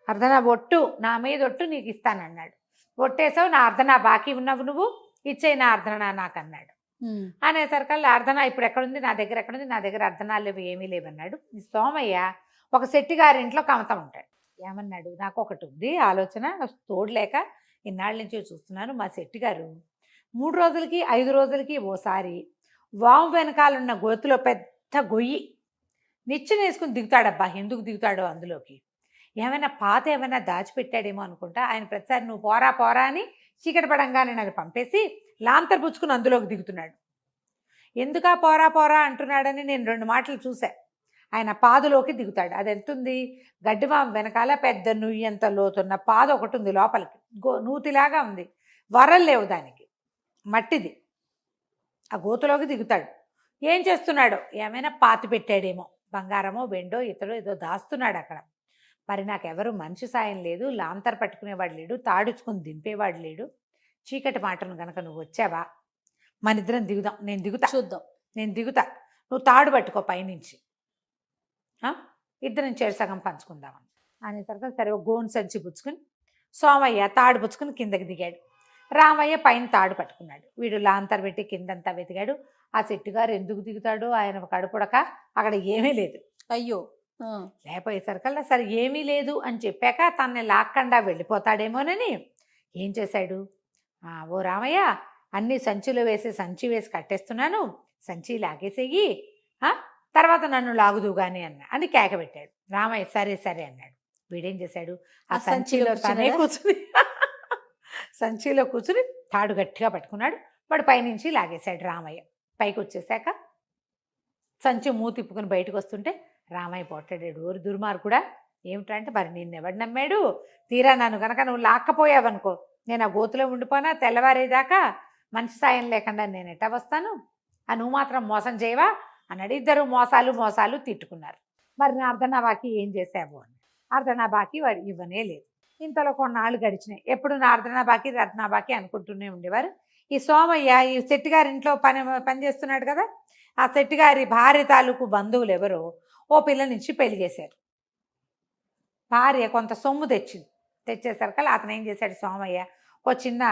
అర్ధనా ఒట్టు, నా మీద ఒట్టు నీకు ఇస్తానన్నాడు. ఒట్టేసావు, నా అర్ధనా బాకీ ఉన్నావు, నువ్వు ఇచ్చేయి నా అర్ధనా నాకు అన్నాడు. అనేసరికల్లా అర్ధనా ఇప్పుడు ఎక్కడుంది, నా దగ్గర ఎక్కడుంది, నా దగ్గర అర్ధనాలు లేవు, ఏమీ లేవన్నాడు. సోమయ్య ఒక శెట్టిగారింట్లో కమతం ఉంటాడు. ఏమన్నాడు, నాకు ఒకటి ఉంది ఆలోచన, తోడలేక ఇన్నాళ్ళ నుంచి చూస్తున్నాను. మా శెట్టిగారు 3 రోజులకి 5 రోజులకి ఓసారి వాము వెనకాలన్న గోతులో పెద్ద గొయ్యి నిచ్చెన వేసుకుని దిగుతాడబ్బా. ఎందుకు దిగుతాడో అందులోకి, ఏమైనా పాత ఏమైనా దాచిపెట్టాడేమో అనుకుంటా. ఆయన ప్రతిసారి నువ్వు పోరా అని చీకటి పడంగానే నన్ను పంపేసి లాంతర్ పుచ్చుకుని అందులోకి దిగుతున్నాడు. ఎందుకా పోరా అంటున్నాడని నేను 2 మాటలు చూశా. ఆయన పాదులోకి దిగుతాడు. అది ఎంతుంది, గడ్డివాము వెనకాల పెద్ద నుయ్యంత లోతున్న పాదు ఒకటి ఉంది, లోపలికి నూతిలాగా ఉంది, వరలు లేవు దానికి, మట్టిది. ఆ గోతులోకి దిగుతాడు. ఏం చేస్తున్నాడో, ఏమైనా పాతి పెట్టాడేమో, బంగారమో వెండో ఇతడో ఏదో దాస్తున్నాడు అక్కడ. మరి నాకెవరు మనిషి సాయం లేదు, లాంతర్ పట్టుకునేవాడు లేడు, తాడుచుకుని దింపేవాడు లేడు. చీకటి మాటను గనక నువ్వు వచ్చావా, మనిద్దరం దిగుదాం, నేను దిగుతా, చూద్దాం, నేను దిగుతా, నువ్వు తాడు పట్టుకో పైనుంచి, ఇద్దరం సగం పంచుకుందామని అనేసరికి సరే ఒక గోను సంచి పుచ్చుకుని సోమయ్య తాడు పుచ్చుకుని కిందకి దిగాడు. రామయ్య పైన తాడు పట్టుకున్నాడు. వీడు లాంతర్ పెట్టి కిందంతా వెతికాడు. ఆ శెట్టిగారు ఎందుకు దిగుతాడు, ఆయన కడుపుడక అక్కడ ఏమీ లేదు. అయ్యో, లేకపోయేసరికల్లా సరే ఏమీ లేదు అని చెప్పాక తనని లాక్కుండా వెళ్ళిపోతాడేమోనని ఏం చేశాడు, ఓ రామయ్య అన్ని సంచిలో వేసి సంచి వేసి కట్టేస్తున్నాను, సంచి లాగేసేయి, తర్వాత నన్ను లాగుదు గాని అని కేక పెట్టాడు. రామయ్య సరే అన్నాడు. వీడేం చేశాడు, ఆ సంచిలో తనే సంచిలో కూర్చుని తాడు గట్టిగా పట్టుకున్నాడు. వాడు పైనుంచి లాగేశాడు రామయ్య. పైకి వచ్చేసాక సంచి మూతిప్పుకుని బయటకు వస్తుంటే రామయ్య పొట్టాడాడు. ఓరి దుర్మార్గుడా, ఏమిటంటే మరి నిన్నెవడు నమ్మాడు, తీరా నన్ను కనుక నువ్వు లాక్కపోయావనుకో, నేను ఆ గోతులో ఉండిపోనా, తెల్లవారేదాకా మనిషి సాయం లేకుండా నేను ఎట్టా వస్తాను, నువ్వు మాత్రం మోసం చేయవా అన్నాడు. ఇద్దరు మోసాలు తిట్టుకున్నారు. మరి నా అర్ధనా బాకీ ఏం చేసావు అని. అర్ధనా బాకీ వాడు ఇవ్వనే లేదు. ఇంతలో కొన్నాళ్ళు గడిచినాయి. ఎప్పుడు నా అర్ధనా బాకీ రత్నా బాకీ అనుకుంటూనే ఉండేవారు. ఈ సోమయ్య ఈ శెట్టి గారి ఇంట్లో పని చేస్తున్నాడు కదా, ఆ శెట్టి గారి భార్య తాలూకు బంధువులు ఎవరో ఓ పిల్లనిచ్చి పెళ్లి చేశారు. భార్య కొంత సొమ్ము తెచ్చేసరికల్లా అతను ఏం చేశాడు సోమయ్య, ఓ చిన్న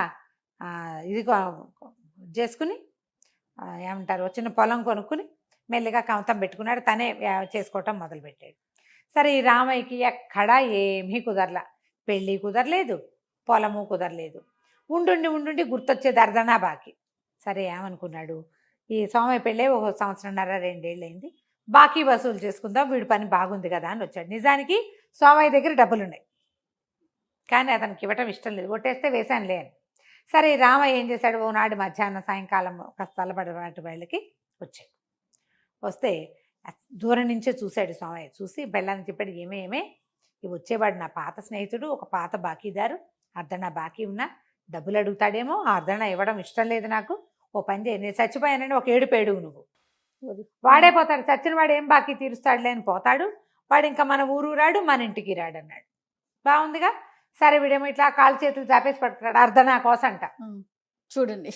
ఇది చేసుకుని ఏమంటారు, ఓ చిన్న పొలం కొనుక్కుని మెల్లిగా కమతం పెట్టుకున్నాడు. తనే చేసుకోవటం మొదలుపెట్టాడు. సరే ఈ రామయ్యకి ఎక్కడా ఏమీ కుదరలా. పెళ్ళి కుదరలేదు, పొలము కుదరలేదు. ఉండుండి గుర్తొచ్చేది అర్ధనా బాకీ. సరే ఏమనుకున్నాడు, ఈ సోమయ్య పెళ్ళే ఒక 1.5 సంవత్సరం 2 ఏళ్ళు అయింది, బాకీ వసూలు చేసుకుందాం, వీడి పని బాగుంది కదా అని వచ్చాడు. నిజానికి సోమయ్య దగ్గర డబ్బులున్నాయి, కానీ అతనికి ఇవ్వటం ఇష్టం లేదు. కొట్టేస్తే వేశానులే అని. సరే రామయ్య ఏం చేశాడు, ఓనాడు మధ్యాహ్నం సాయంకాలం కాస్త తలబడి వాళ్ళకి వచ్చాడు. వస్తే దూరం నుంచే చూశాడు సోమయ్య. చూసి బెల్లాన్ని చెప్పాడు, ఏమే ఇవి వచ్చేవాడు నా పాత స్నేహితుడు, ఒక పాత బాకీదారు, అర్ధనా బాకీ ఉన్నా డబ్బులు అడుగుతాడేమో, ఆ అర్ధనా ఇవ్వడం ఇష్టం లేదు నాకు, ఓ పని చేయి, నేను చచ్చిపోయానని ఒక ఏడుపేడు నువ్వు, వాడే పోతాడు, చచ్చిన వాడు ఏం బాకీ తీరుస్తాడులే అని పోతాడు, వాడు ఇంకా మన ఊరు రాడు, మన ఇంటికి రాడు అన్నాడు. బాగుందిగా. సరే వీడేమో ఇట్లా కాళ్ళు చేతులు చాపేసి పడుకున్నాడు, అర్ధనా కోసంట చూడండి,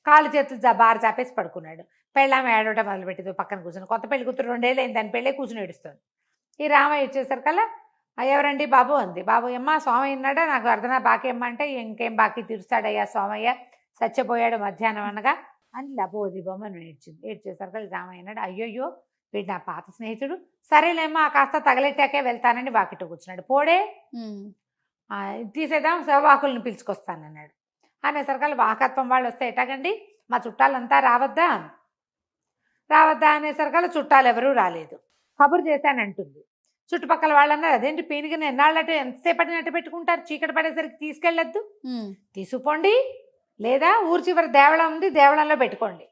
కాళ్ళు చేతులు బారు చాపేసి పడుకున్నాడు. పెళ్ళామె ఏడవటం మొదలుపెట్టింది పక్కన కూర్చొని. కొత్త పెళ్లి కూతురు 2 ఏళ్ళు అయింది, దాని పెళ్ళే కూర్చుని ఏడుస్తుంది. ఈ రామయ్య వచ్చేసరికల్లా ఎవరండి బాబు అంది. బాబు అమ్మ సోమయ్య ఉన్నాడా, నాకు అర్ధనా బాకీ ఇమ్మంటే, ఇంకేం బాకీ తీరుస్తాడయ్యా సోమయ్య, చచ్చిపోయాడు మధ్యాహ్నం అనగా అని లబోది బొమ్మను ఏడ్చేసరికి రామయ్య అన్నాడు, అయ్యోయ్యో వీడు నా పాత స్నేహితుడు, సరేలేమ్మా కాస్త తగలెట్టాకే వెళ్తానని వాకిట కూర్చున్నాడు. పోడే తీసేద్దాం, శవవాకులను పిలుచుకొస్తానన్నాడు. అనేసరికల్లా వాకత్వం వాళ్ళు వస్తే ఎటాగండి, మా చుట్టాలంతా రావద్దా అనేసరికల్లా చుట్టాలు ఎవరూ రాలేదు. కబురు చేశానంటుంది. చుట్టుపక్కల వాళ్ళన్నారు, అదేంటి పీనిగిన ఎన్నాళ్ళట్టు ఎంతసేపటి నట్టు పెట్టుకుంటారు, చీకటి పడేసరికి తీసుకెళ్ళొద్దు, తీసుకుపోండి, లేదా ఊరు చివరి దేవళం ఉంది, దేవళంలో పెట్టుకోండి.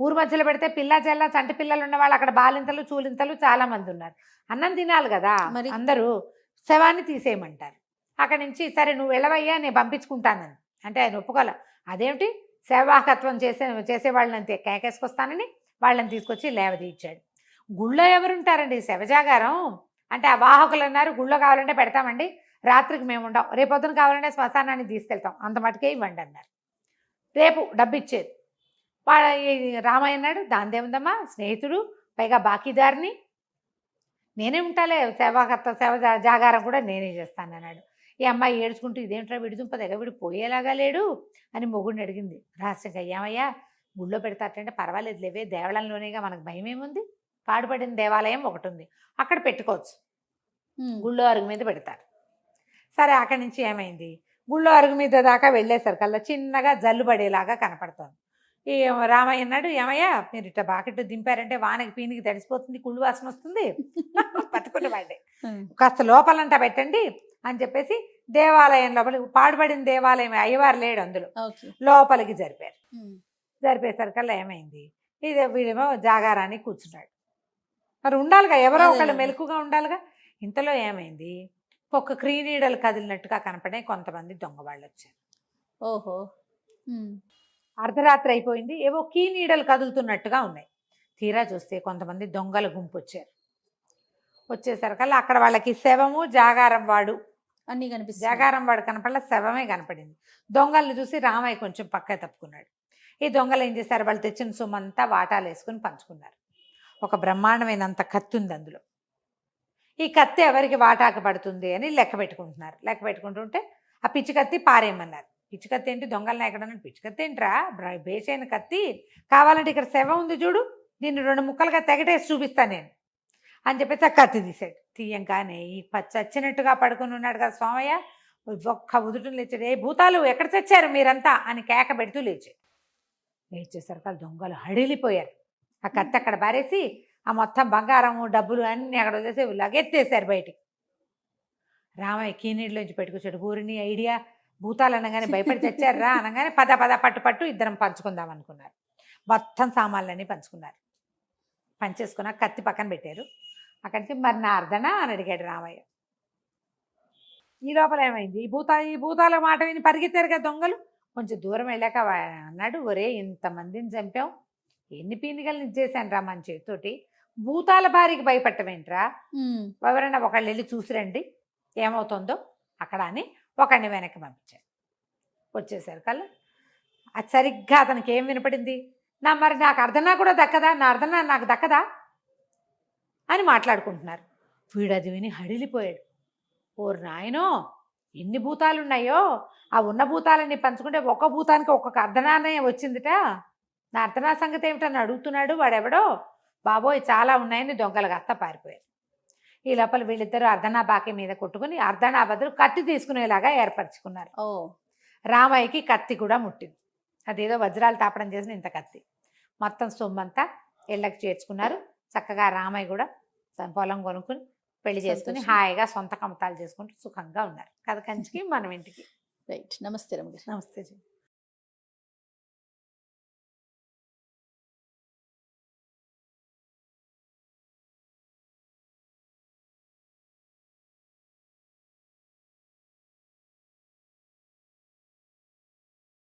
ఊరు మధ్యలో పెడితే పిల్ల చెల్ల చంటి పిల్లలు ఉన్న వాళ్ళు అక్కడ బాలింతలు చూలింతలు చాలా మంది ఉన్నారు, అన్నం తినాలి కదా, అందరూ శవాన్ని తీసేయమంటారు. అక్కడి నుంచి సరే నువ్వు వెళ్ళవయ్యా నేను పంపించుకుంటానని అంటే ఆయన ఒప్పుకోలే. అదేమిటి సేవాకత్వం చేసేవాళ్ళని అంతే కేకేసుకొస్తానని వాళ్ళని తీసుకొచ్చి లేవదీయించాడు. గుళ్ళో ఎవరుంటారండి శవజాగారం అంటే, ఆ వాహకులు అన్నారు గుళ్ళో కావాలంటే పెడతామండి, రాత్రికి మేము ఉండం, రేపొద్దున కావాలంటే శ్మశానాన్ని తీసుకెళ్తాం, అంత మటుకే ఇవ్వండి అన్నారు. రేపు డబ్బు ఇచ్చేది. రామయ్య అన్నాడు, దాందేముందమ్మా స్నేహితుడు, పైగా బాకీదారిని, నేనే ఉంటాలే, సేవ జాగారం కూడా నేనే చేస్తాను అన్నాడు. ఈ అమ్మాయి ఏడ్చుకుంటూ, ఇదేంట్రా విడిదుంప దగ్గర వీడు పోయేలాగా లేడు అని మొగుడిని అడిగింది రహస్యంగా. ఏమయ్యా గుళ్ళో పెడతాటంటే, పర్వాలేదు లేవే, దేవాలయంలోనేగా, మనకు భయం ఏముంది, పాడుపడిన దేవాలయం ఒకటి ఉంది అక్కడ పెట్టుకోవచ్చు, గుళ్ళో అరుగు మీద పెడతారు. సరే అక్కడి నుంచి ఏమైంది, గుళ్ళో అరుగు మీద దాకా వెళ్ళేసరికల్లా చిన్నగా జల్లు పడేలాగా కనపడుతోంది. ఈ రామయ్య అన్నాడు, ఏమయ్యా మీరు ఇట్లా బాకెట్ దింపారంటే వానకి పీనికి తడిసిపోతుంది, కుళ్ళు వాసన వస్తుంది, పట్టుకుని వాడే కాస్త లోపలంట పెట్టండి అని చెప్పేసి దేవాలయం లోపలికి, పాడుపడిన దేవాలయం అయ్యవారు లేడు అందులో, లోపలికి జరిపేసరికల్లా ఏమైంది, ఇది వీడేమో జాగారానికి కూర్చున్నాడు. మరి ఉండాలిగా, ఎవరో ఒకళ్ళు మెలకుగా ఉండాలిగా. ఇంతలో ఏమైంది, ఒక క్రీనీడలు కదిలినట్టుగా కనపడే కొంతమంది దొంగ వాళ్ళు వచ్చారు. ఓహో, అర్ధరాత్రి అయిపోయింది, ఏవో కీనీడలు కదులుతున్నట్టుగా ఉన్నాయి. తీరా చూస్తే కొంతమంది దొంగల గుంపు వచ్చారు. వచ్చేసరికల్లా అక్కడ వాళ్ళకి శవము జాగారం వాడు అన్నీ కనిపిస్తుంది. జాగారం వాడు కనపడలే, శవమే కనపడింది. దొంగల్ని చూసి రామయ్య కొంచెం పక్క తప్పుకున్నాడు. ఈ దొంగలు ఏం చేశారు, వాళ్ళు తెచ్చిన సొమ్మంతా వాటాలు వేసుకుని పంచుకున్నారు. ఒక బ్రహ్మాండమైనంత కత్తి ఉంది అందులో. ఈ కత్తి ఎవరికి వాటాకు పడుతుంది అని లెక్క పెట్టుకుంటున్నారు. లెక్క పెట్టుకుంటుంటే ఆ పిచ్చి కత్తి పారేయమన్నారు. పిచ్చి కత్తి ఏంటి, దొంగలను ఎక్కడన్నా పిచ్చి కత్తి ఏంట్రా, బేసైన కత్తి, కావాలంటే ఇక్కడ శవం ఉంది చూడు, దీన్ని 2 ముక్కలుగా తెగటేసి చూపిస్తాను నేను అని చెప్పేసి ఆ కత్తి తీసాడు. తీయంగానే ఈ చచ్చినట్టుగా పడుకుని ఉన్నాడు కదా సోమయ్య, ఒక్క ఉదుటం లేచాడు. ఏ భూతాలు ఎక్కడ చచ్చారు మీరంతా అని కేక పెడుతూ లేచేసరికి దొంగలు హడిలిపోయారు. ఆ కత్తి అక్కడ పారేసి ఆ మొత్తం బంగారము డబ్బులు అన్నీ అక్కడ వదిలేసి లగెత్తేసారు బయటికి. రామయ్య కీనీళ్ళలోంచి పెట్టుకొచ్చాడు. ఊరిని ఐడియా, భూతాలు అనగానే భయపడి చచ్చారా అనగానే పద పట్టు ఇద్దరం పంచుకుందాం అనుకున్నారు. మొత్తం సామాన్లన్నీ పంచుకున్నారు. పంచేసుకున్న కత్తి పక్కన పెట్టారు. అక్కడి నుంచి మరి నా అర్ధనా అని అడిగాడు రామయ్య. ఈ లోపల ఏమైంది, ఈ భూతాల మాట విని పరిగెత్తారు కదా దొంగలు. కొంచెం దూరం వెళ్ళాక అన్నాడు, ఒరే ఇంతమందిని చంపాం, ఎన్ని పీనికల్ని ఇచ్చేసాను రా మన చేతితోటి, భూతాల బారికి భయపడటమేంట్రా, ఎవరైనా ఒకళ్ళు వెళ్ళి చూసిరండి ఏమవుతుందో అక్కడ అని ఒకడిని వెనక్కి పంపించారు. వచ్చేసారు కల్లా అది సరిగ్గా అతనికి ఏం వినపడింది, మరి నాకు అర్ధనా కూడా దక్కదా, నా అర్ధనా నాకు దక్కదా అని మాట్లాడుకుంటున్నారు. వీడు అది విని హడిలిపోయాడు. ఓరు నాయనో, ఎన్ని భూతాలు ఉన్నాయో, ఆ ఉన్న భూతాలన్నీ పంచుకుంటే ఒక్క భూతానికి ఒక్కొక్క అర్ధనానే వచ్చిందిట, నా అర్ధనా సంగతి ఏమిటని అడుగుతున్నాడు వాడెవడో, బాబోయ్ చాలా ఉన్నాయని దొంగలు కాస్త పారిపోయారు. ఈ లోపల వీళ్ళిద్దరూ అర్ధనా బాకి మీద కొట్టుకుని అర్ధనా బదులు కత్తి తీసుకునేలాగా ఏర్పరచుకున్నారు. రామయ్యకి కత్తి కూడా ముట్టింది, అదేదో వజ్రాలు తాపడం చేసిన ఇంత కత్తి. మొత్తం సొమ్మంతా ఇళ్ళకి చేర్చుకున్నారు. చక్కగా రామయ్య కూడా తన పొలం కొనుక్కుని పెళ్లి చేసుకుని హాయిగా సొంత కమతాలు చేసుకుంటూ సుఖంగా ఉన్నారు. కథ కంచికి మనం ఇంటికి. రైట్. నమస్తే రమగారు. నమస్తే జీ.